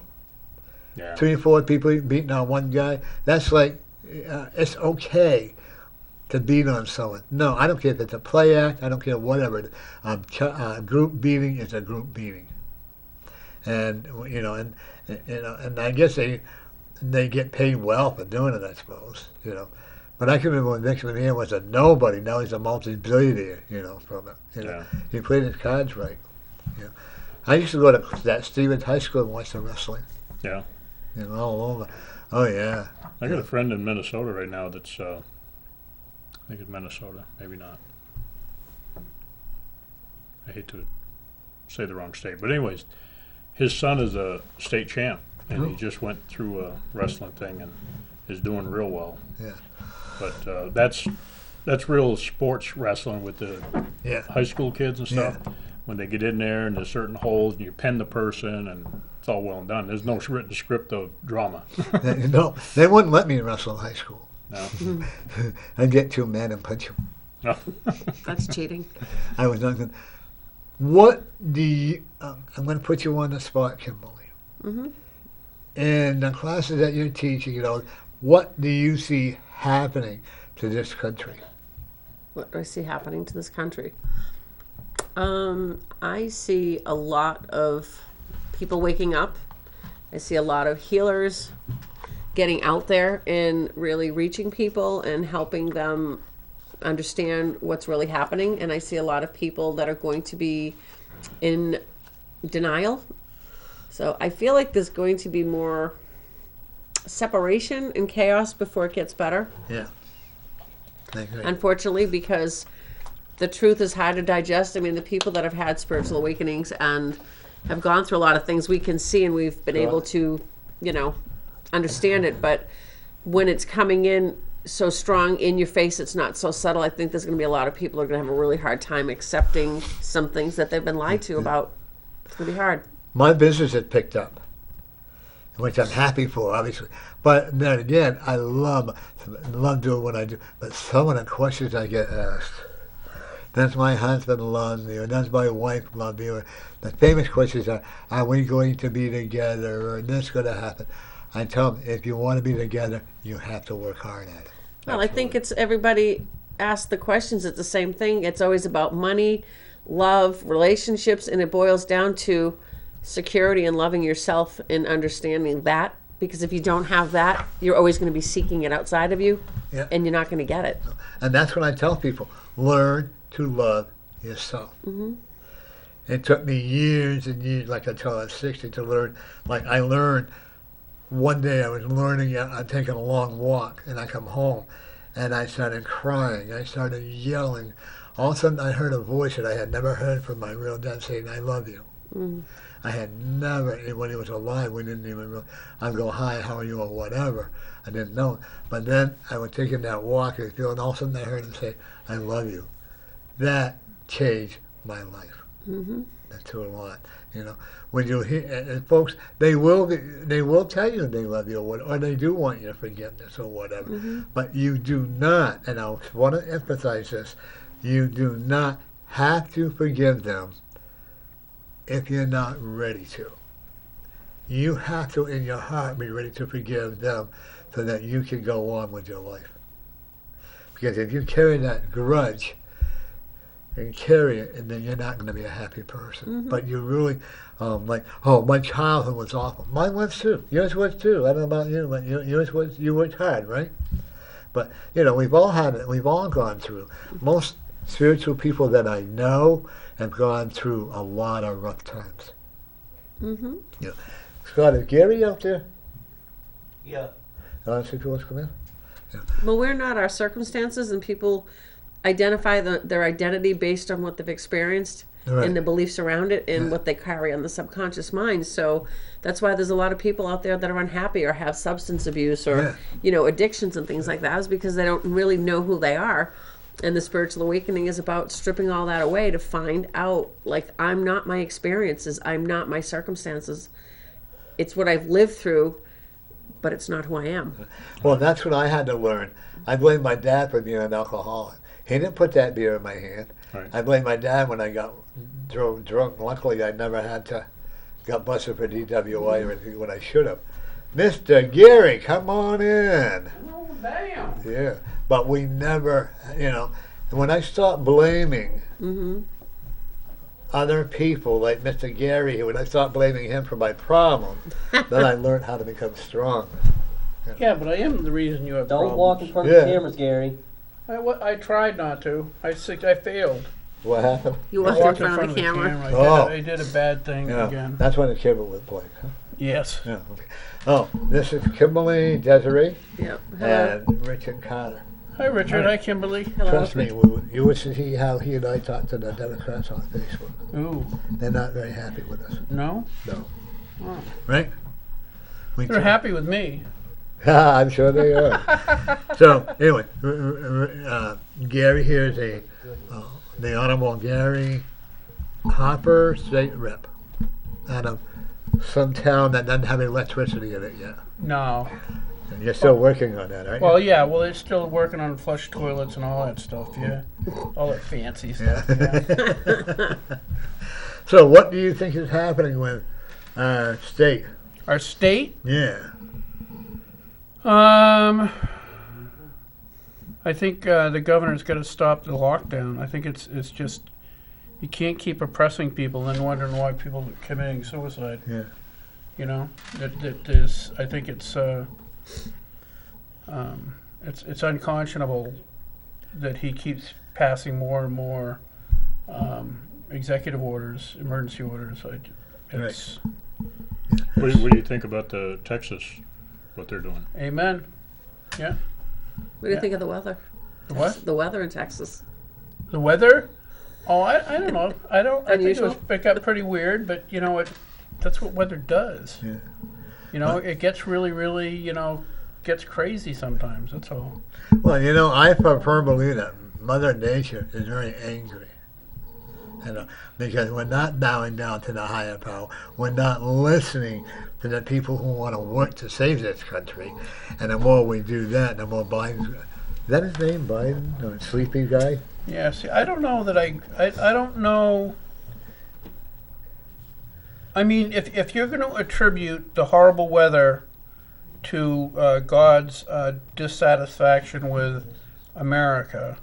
Yeah. 3 or 4 people beating on one guy. That's like, it's okay to beat on someone. No, I don't care if it's a play act. I don't care whatever. Group beating is a group beating. And, you know, and I guess they get paid well for doing it, I suppose, you know. But I can remember when Vince McMahon was a nobody. Now he's a multi-billionaire, you know, from it. You know, he played his cards right. You know. I used to go to that Stevens High School and watch the wrestling. Yeah. You know, all over. Oh, yeah. I got a friend in Minnesota right now that's, I think it's Minnesota, maybe not. I hate to say the wrong state. But anyways, his son is a state champ, and he just went through a wrestling thing and is doing real well. Yeah. But that's real sports wrestling with the high school kids and stuff. Yeah. When they get in there and there's certain holes and you pin the person and it's all well and done. There's no written script of drama. No, they wouldn't let me wrestle in high school. No. I'd get too mad and punch him. No. That's cheating. I was not going to. What do you, I'm going to put you on the spot, Kimberly. Mm-hmm. In the classes that you're teaching, you know, what do you see happening to this country? What do I see happening to this country? I see a lot of people waking up. I see a lot of healers getting out there and really reaching people and helping them understand what's really happening. And I see a lot of people that are going to be in denial. So I feel like there's going to be more separation and chaos before it gets better. Yeah. I agree. Unfortunately, because the truth is hard to digest. I mean, the people that have had spiritual awakenings and have gone through a lot of things, we can see and we've been able to, you know, understand it. But when it's coming in so strong in your face, it's not so subtle. I think there's going to be a lot of people who are going to have a really hard time accepting some things that they've been lied to about. It's going to be hard. My business has picked up, which I'm happy for, obviously. But then again, I love doing what I do. But some of the questions I get asked, does my husband love me, or does my wife love me, or the famous questions are we going to be together, or this going to happen? I tell them, if you want to be together, you have to work hard at it. Well, I think it's everybody asks the questions. It's the same thing. It's always about money, love, relationships, and it boils down to security and loving yourself and understanding that. Because if you don't have that, you're always going to be seeking it outside of you, and you're not going to get it. And that's what I tell people. Learn to love yourself. Mm-hmm. It took me years and years, like until I was 60, to learn. Like I learned, one day I was learning, I'm taking a long walk, and I come home, and I started crying. I started yelling. All of a sudden I heard a voice that I had never heard from my real dad saying, I love you. Mm. I had never, when he was alive, we didn't even really, I'd go, hi, how are you, or whatever. I didn't know. But then I was taking that walk, and all of a sudden I heard him say, I love you. That changed my life. Mm-hmm. That's a lot, you know. When you hear, and folks, they will tell you they love you, or they do want your forgiveness or whatever. Mm-hmm. But you do not, and I want to emphasize this, you do not have to forgive them if you're not ready to. You have to, in your heart, be ready to forgive them so that you can go on with your life. Because if you carry that grudge, and carry it, and then you're not going to be a happy person. But you really, like, oh, my childhood was awful. Mine was too. Yours was too. I don't know about you, but yours was, you worked hard, right? But, we've all had it. We've all gone through. Most spiritual people that I know have gone through a lot of rough times. Mm-hmm. Scott, is Gary out there? Yeah. Honestly, come in? Well, we're not our circumstances, and people identify their identity based on what they've experienced Right. and the beliefs around it and what they carry on the subconscious mind. So that's why there's a lot of people out there that are unhappy or have substance abuse or addictions and things like that, is because they don't really know who they are. And the spiritual awakening is about stripping all that away to find out, like, I'm not my experiences, I'm not my circumstances. It's what I've lived through, but it's not who I am. Well, that's what I had to learn. I blame my dad for being an alcoholic. He didn't put that beer in my hand. Right. I blame my dad when I drove drunk. Luckily, I never got busted for DWI or anything when I should have. Mr. Gary, come on in. Oh, damn. Yeah, but we never, when I stopped blaming other people like Mr. Gary, when I stopped blaming him for my problem, then I learned how to become strong. Yeah, but I am the reason you have Don't problems. walk in front of Yeah. the cameras, Gary. I tried not to. I failed. What happened? You I walked in front of the camera. Oh. I did a bad thing Yeah, again. that's when the camera was blank. Huh? Yes. Yeah. Okay. Oh, this is Kimberly Deziree Yep. Hello. and Richard Carter. Hi, Richard. Hi, Kimberly. Hello. Trust me, you would see how he and I talk to the Democrats on Facebook. Ooh, They're not very happy with us. no? No. Oh. Right? We They're try. happy with me. I'm sure they are. So anyway, Gary here is the Honorable Gary Hopper, State Rep, out of some town that doesn't have electricity in it yet. No. And you're still working on that, right? Well, yeah. Well, they're still working on flush toilets and all that stuff. Yeah. All that fancy stuff. Yeah. So what do you think is happening with our state? Our state. Yeah. I think the governor's got to stop the lockdown. I think it's just you can't keep oppressing people and then wondering why people are committing suicide. Yeah. You know, that is. I think it's unconscionable that he keeps passing more and more executive orders, emergency orders. It's What do you think about the Texas, what they're doing? amen. Yeah. What do you think of the weather? The what? The weather in Texas. The weather? Oh, I don't know. I think Unusual? it got pretty weird, but you know what? That's what weather does. Yeah. You know, it gets really, really, gets crazy sometimes. That's all. Well, I firmly believe that Mother Nature is very angry. Because we're not bowing down to the higher power. We're not listening to the people who want to work to save this country. And the more we do that, the more Biden's... Is that his name, Biden? Or sleepy guy? Yeah, see, I don't know that I don't know. I mean, if you're going to attribute the horrible weather to God's dissatisfaction with America,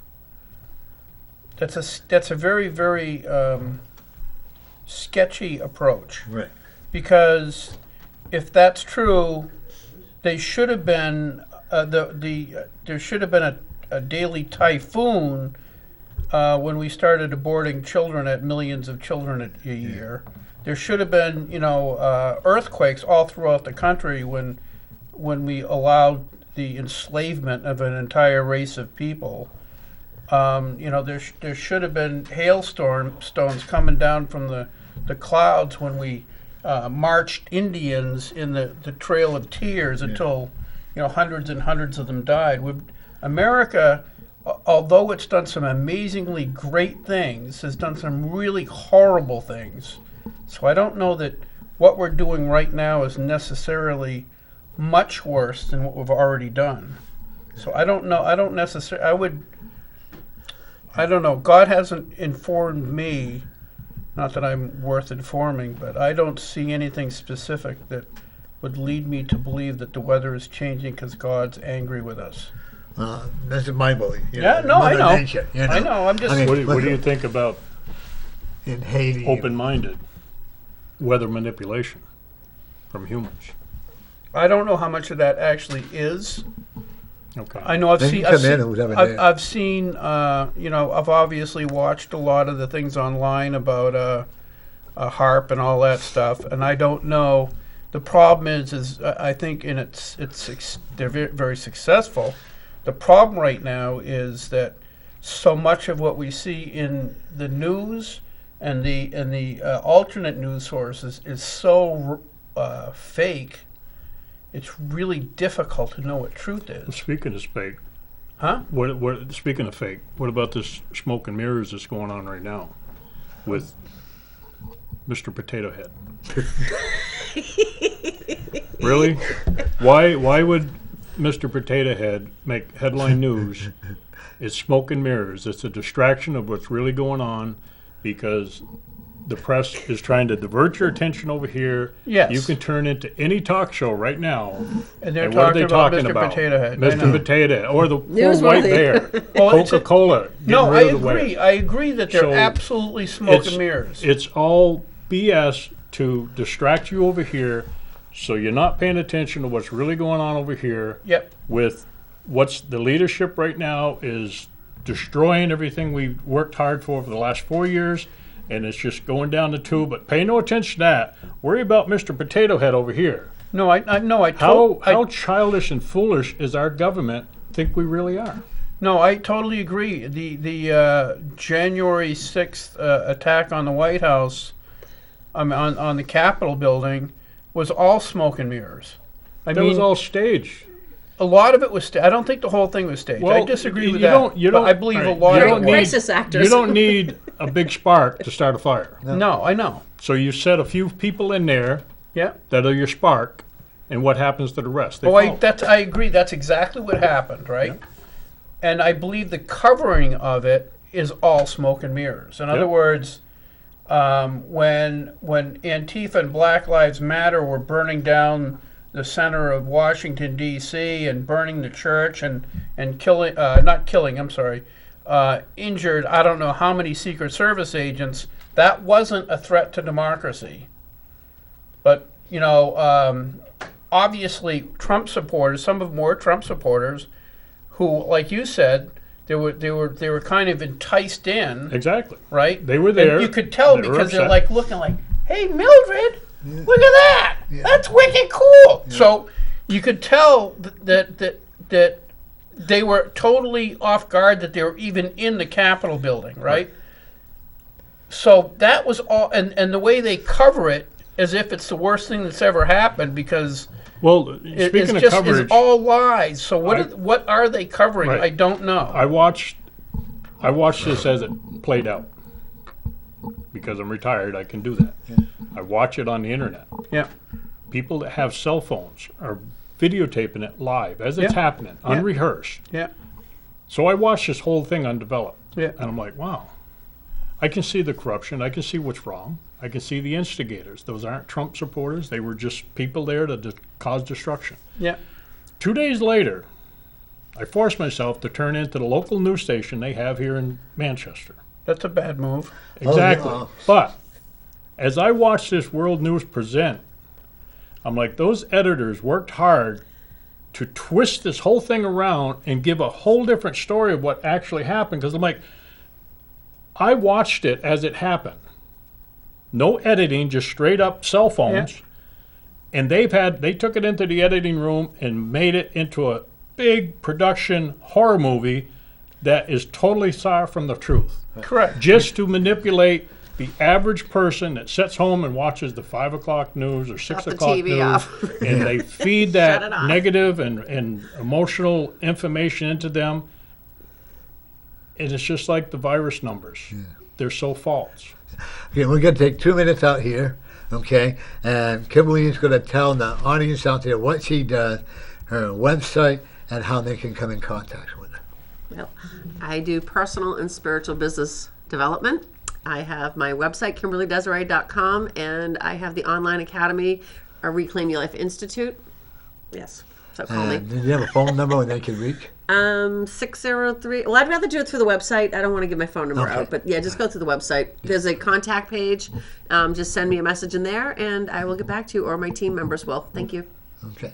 that's a very, very sketchy approach. Right. Because if that's true, they should have been there should have been a daily typhoon when we started aborting children at millions of children a year. There should have been earthquakes all throughout the country when we allowed the enslavement of an entire race of people. There should have been hailstones coming down from the clouds when we marched Indians in the Trail of Tears until hundreds and hundreds of them died. America, although it's done some amazingly great things, has done some really horrible things. So I don't know that what we're doing right now is necessarily much worse than what we've already done. So I don't know. I don't know. God hasn't informed me, not that I'm worth informing, but I don't see anything specific that would lead me to believe that the weather is changing because God's angry with us. This is my belief. Yeah, no, I Mother know. Nature, I know. I'm just. I mean, What do you think about in Haiti? open-minded weather manipulation from humans? I don't know how much of that actually is. Okay. I know I've They seen. can I've come in seen, who's ever I've, there. I've seen. I've obviously watched a lot of the things online about HARP and all that stuff, and I don't know. The problem is I think they're very, very successful. The problem right now is that so much of what we see in the news and the alternate news sources is so fake. It's really difficult to know what truth is. Speaking of fake, Huh? Speaking of fake, what about this smoke and mirrors that's going on right now with Mr. Potato Head? Really? Why would Mr. Potato Head make headline news? It's smoke and mirrors. It's a distraction of what's really going on because the press is trying to divert your attention over here. Yes. You can turn into any talk show right now. And they're And what are they talking about talking Mr. about? Potato Head. I Mr. know. Potato Head, or the poor Newsworthy. white bear, Well, it's a- Coca-Cola. No, I getting rid of the agree. whale. I agree that they're So absolutely smoke and mirrors. It's all BS to distract you over here, so you're not paying attention to what's really going on over here. Yep. With what's the leadership right now is destroying everything we've worked hard for the last 4 years, and it's just going down the tube. But pay no attention to that. Worry about Mr. Potato Head over here. No, I How childish and foolish is our government think we really are? No, I totally agree. The January 6th attack on the White House, on the Capitol building, was all smoke and mirrors. I That mean, was all staged. a lot of it was. I don't think the whole thing was staged. I disagree with that. You but don't, I believe a right, lot you of don't it. need- Crisis actors. You don't need a big spark to start a fire. No, I know. So you set a few people in there Yeah. that are your spark, and what happens to the rest? They Oh, follow. I agree. That's exactly what happened, right? And I believe the covering of it is all smoke and mirrors. In other Yep. words, when Antifa and Black Lives Matter were burning down the center of Washington D.C. and burning the church and killing, injured I don't know how many Secret Service agents, that wasn't a threat to democracy. But obviously Trump supporters, some of them were Trump supporters, who, like you said, they were kind of enticed in, Exactly. right? They were there. And you could tell They were because they're upset. like looking like, "Hey, Mildred, look at that! That's wicked cool." So you could tell that they were totally off guard that they were even in the Capitol building, right? So that was all, and the way they cover it as if it's the worst thing that's ever happened because Well, it's speaking of just coverage, it's all lies. So what are they covering? Right. I don't know. I watched this as it played out. Because I'm retired, I can do that. I watch it on the internet. Yeah. People that have cell phones are videotaping it live as it's Yeah. happening, Yeah. unrehearsed. Yeah. So I watched this whole thing undeveloped. Yeah. And I'm like, wow, I can see the corruption. I can see what's wrong. I can see the instigators. Those aren't Trump supporters. They were just people there to cause destruction. Yeah. 2 days later, I forced myself to turn into the local news station they have here in Manchester. That's a bad move. Exactly. yeah. But as I watched this World News present, I'm like, those editors worked hard to twist this whole thing around and give a whole different story of what actually happened. Because I'm like, I watched it as it happened. No editing, just straight up cell phones. And they took it into the editing room and made it into a big production horror movie that is totally far from the truth. Correct. Just to manipulate the average person that sits home and watches the 5 o'clock news or 6 the o'clock TV news, off. and they feed Shut it that off. negative and emotional information into them. And it's just like the virus numbers. They're so false. Okay, we're going to take 2 minutes out here, okay? And Kimberly is going to tell the audience out there what she does, her website, and how they can come in contact with her. Well, I do personal and spiritual business development. I have my website, KimberlyDeziree.com, and I have the online academy, Reclaim Your Life Institute. Yes, so call me. And do you have a phone number where they can reach? 603. Well, I'd rather do it through the website. I don't want to give my phone number out, but yeah, just go through the website. There's a contact page. Just send me a message in there, and I will get back to you, or my team members will. Thank you. Okay.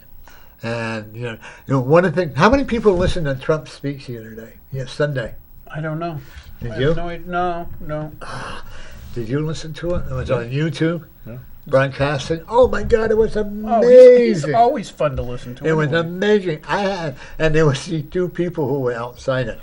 And, one of the things, how many people listened to Trump's speech the other day? Yes, Sunday. I don't know. Did I you? have no. Did you listen to it? It was on YouTube, Yeah. broadcasting. Oh my God, it was Oh, amazing. he's always fun to listen to. It was anyway. amazing. And there was these two people who were outside it.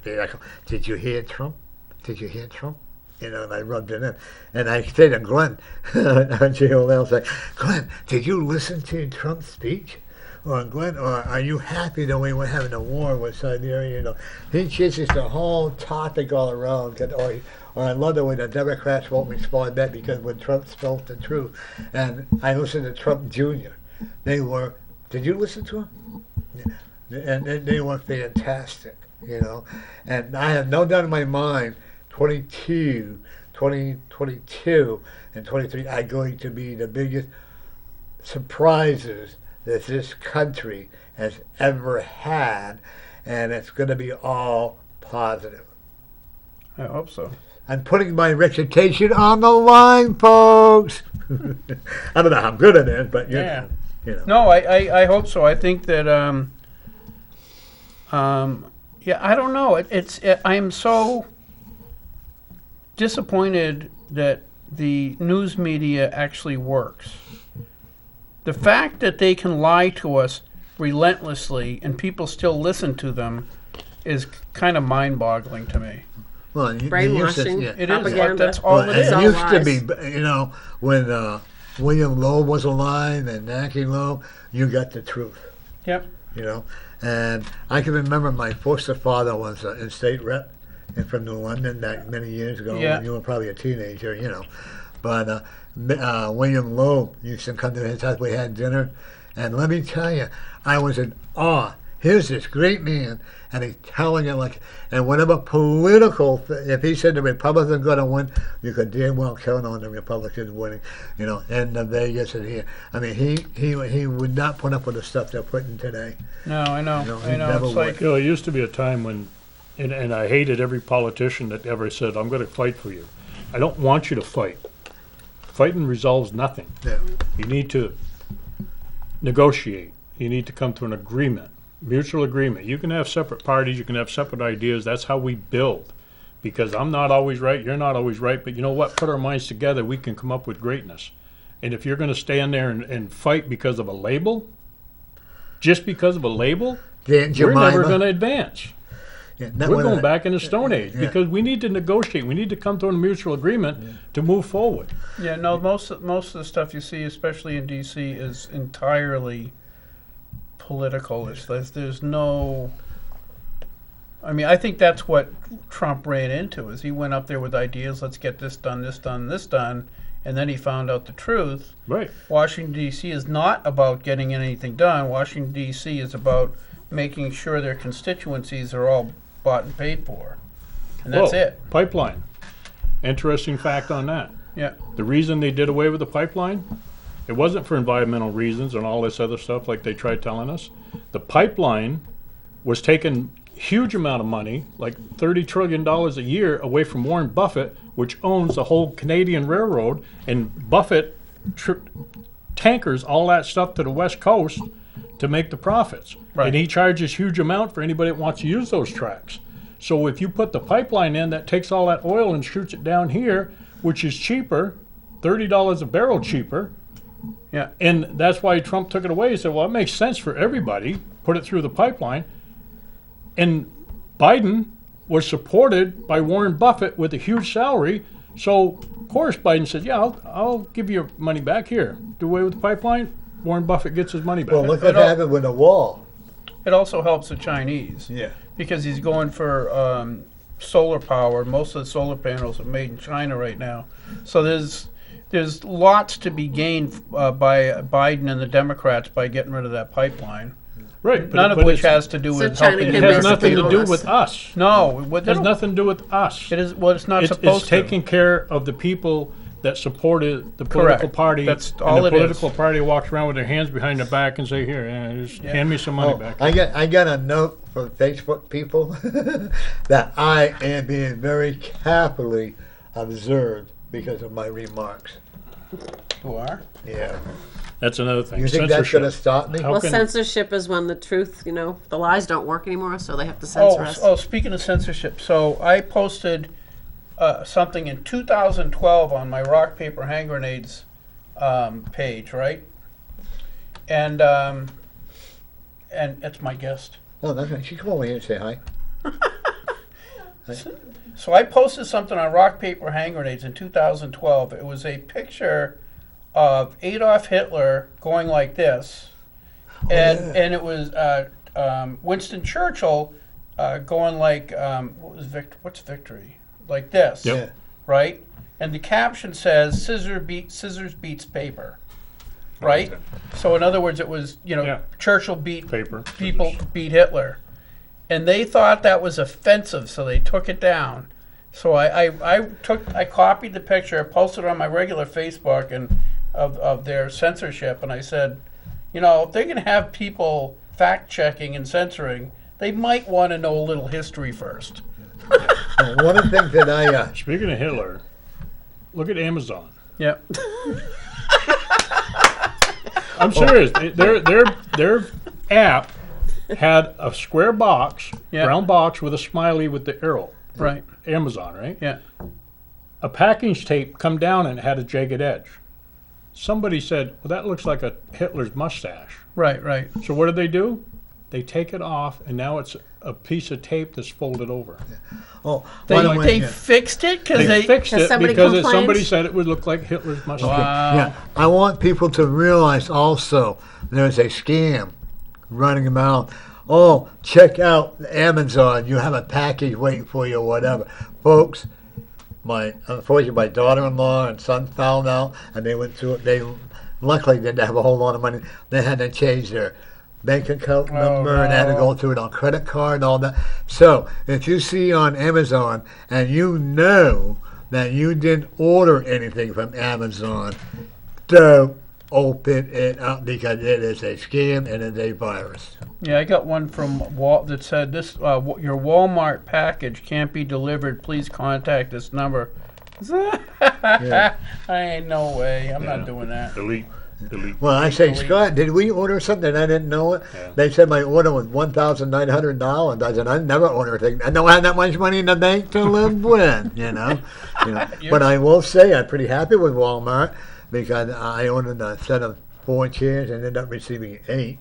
They're like, did you hear Trump? Did you hear Trump? And I rubbed it in. And I said to Glenn, on JOL, I was like, Glenn, did you listen to Trump's speech? Or Glenn, or are you happy that we were having a war with Siberia? He chases the whole topic all around. Or I love the way the Democrats won't respond back because when Trump spoke the truth. And I listened to Trump Jr. Did you listen to him? Yeah. And they were fantastic, And I have no doubt in my mind, 2022 and 23 are going to be the biggest surprises that this country has ever had. And it's going to be all positive. I hope so. I'm putting my reputation on the line, folks. I don't know how good it is, but Yeah. No, I hope so. I think that I don't know. I am so disappointed that the news media actually works. The fact that they can lie to us relentlessly and people still listen to them is kind of mind-boggling to me. Well, Brainwashing. It Propaganda. is. That's all Well, it is. it used to lies. be, when William Loeb was alive and Nancy Loeb, you got the truth, Yep. And I can remember my foster father was in state rep and from New London back many years ago Yeah. when you were probably a teenager, But William Loeb used to come to his house. We had dinner, and let me tell you, I was in awe. Here's this great man, and he's telling it and whatever political, if he said the Republicans going to win, you could damn well count on the Republicans winning, in Vegas and here. I mean, he would not put up with the stuff they're putting today. No, I know. he I know. never It's would. like It used to be a time when, and I hated every politician that ever said, I'm going to fight for you. I don't want you to fight. Fighting resolves nothing. Yeah. You need to negotiate. You need to come to an agreement, mutual agreement. You can have separate parties. You can have separate ideas. That's how we build. Because I'm not always right. You're not always right. But you know what? Put our minds together. We can come up with greatness. And if you're going to stand there and fight because of a label, just because of a label, Aunt we're never Jemima. going to advance. Yeah, not We're one of going the- back in the Stone Age Yeah. because we need to negotiate. We need to come to a mutual agreement to move forward. Yeah, no. Most of the stuff you see, especially in D.C., is entirely political. There's no. I mean, I think that's what Trump ran into. Is he went up there with ideas. Let's get this done, this done, this done, and then he found out the truth. Right. Washington D.C. is not about getting anything done. Washington D.C. is about making sure their constituencies are all bought and paid for, and that's Whoa, it. Pipeline. Interesting fact on that. Yeah. The reason they did away with the pipeline, it wasn't for environmental reasons and all this other stuff like they tried telling us. The pipeline was taking huge amount of money, like $30 trillion a year, away from Warren Buffett, which owns the whole Canadian railroad, and Buffett tankers all that stuff to the West Coast to make the profits. Right. And he charges huge amount for anybody that wants to use those tracks. So if you put the pipeline in, that takes all that oil and shoots it down here, which is cheaper, $30 a barrel cheaper. Yeah. And that's why Trump took it away. He said, well, it makes sense for everybody. Put it through the pipeline. And Biden was supported by Warren Buffett with a huge salary. So, of course, Biden said, yeah, I'll give you your money back here. Do away with the pipeline. Warren Buffett gets his money back. Well, look what happened with the wall. It also helps the Chinese. Yeah. Because he's going for solar power. Most of the solar panels are made in China right now. So there's lots to be gained by Biden and the Democrats by getting rid of that pipeline. Right. None of which has to do So with China helping can It has America nothing to people do us. with us. No, It has nothing to do with us. It is. Well, it's not It's supposed to. taking care of the people that supported the political Correct. party. That's and all the it is. political party walks around with their hands behind their back and say, here, just hand me some money Oh, back. I got a note for the Facebook people that I am being very carefully observed because of my remarks. You are? Yeah. That's another thing. You think that's going to stop me? How Well, can- censorship is when the truth, the lies don't work anymore, so they have to censor us. Speaking of censorship, so I posted something in 2012 on my rock, paper, hand grenades page, right? And it's my guest. Oh, that's right. She come over here and say hi. So I posted something on rock, paper, hand grenades in 2012. It was a picture of Adolf Hitler going like this, and it was Winston Churchill going like what's victory, like this, Yep. right? And the caption says scissors beats paper, right? Okay. So in other words, it was Yeah. Churchill beat Paper. people beat Hitler, and they thought that was offensive, so they took it down. So I copied the picture, posted it on my regular Facebook and of their censorship, and I said, if they're going to have people fact checking and censoring, they might want to know a little history first. One of the things that I Speaking of Hitler, look at Amazon. Yep. I'm serious. Their app had a square box, Yeah. brown box with a smiley with the arrow. Right. Amazon, right? Yeah. A package tape come down and it had a jagged edge. Somebody said, well, that looks like a Hitler's mustache. Right. Right. So what do? They take it off, and now it's a piece of tape that's folded over. They fixed it because They fixed it somebody because complained? somebody said it would look like Hitler's mustache. Wow. Yeah, I want people to realize also there's a scam running around. Oh, check out Amazon. You have a package waiting for you or whatever. Folks, unfortunately, my daughter-in-law and son found out, and they went through it. They luckily didn't have a whole lot of money. They had to change their bank account number and had to go through it on credit card and all that. So if you see on Amazon and you know that you didn't order anything from Amazon, don't open it up because it is a scam and it's a virus. Yeah, I got one from that said this: your Walmart package can't be delivered. Please contact this number. I ain't no way. I'm not doing that. Delete. Well, I say, Scott, did we order something? I didn't know it. Yeah. They said my order was $1,900. I said, I never order a thing. I don't have that much money in the bank to live with, But I will say I'm pretty happy with Walmart because I ordered a set of 4 chairs and ended up receiving 8.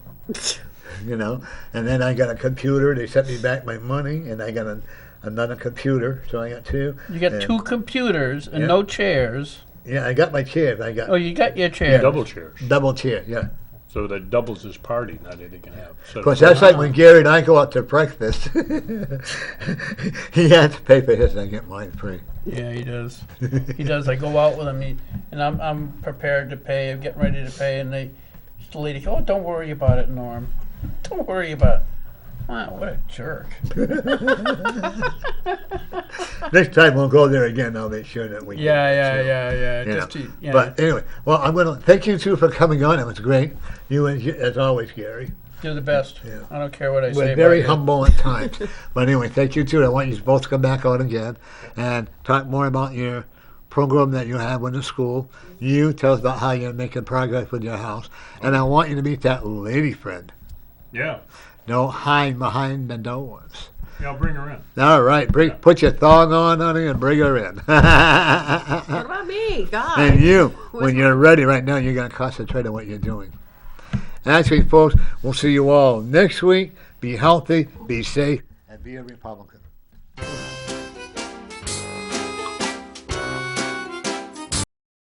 And then I got a computer. They sent me back my money, and I got another computer, so I got 2. You got 2 computers and no chairs. Yeah, I got my chairs. I got You got your chair. Double chairs. double chair, yeah. So that doubles his party now that he can have. Of course, that's like when Gary and I go out to breakfast. He has to pay for his, and I get mine free. Yeah, he does. He does. I go out with him, and I'm prepared to pay. I'm getting ready to pay, and the lady goes, "Oh, don't worry about it, Norm. Don't worry about it." Wow, what a jerk. Next time we'll go there again. I'll make sure that we. Yeah. You Just know. to, But anyway, well, I'm going to thank you two for coming on. It was great. You, as always, Gary. you're the best. Yeah. I don't care what I say. We're very about you. humble at times. But anyway, thank you too. I want you both to come back on again and talk more about your program that you have with the school. You tell us about how you're making progress with your house. And I want you to meet that lady friend. Yeah. Don't hide behind the doors. Yeah, I'll bring her in. All right, put your thong on, honey, and bring her in. What about me? God. And you, when you're ready right now, you're going to concentrate on what you're doing. Actually, folks, we'll see you all next week. Be healthy, be safe, and be a Republican.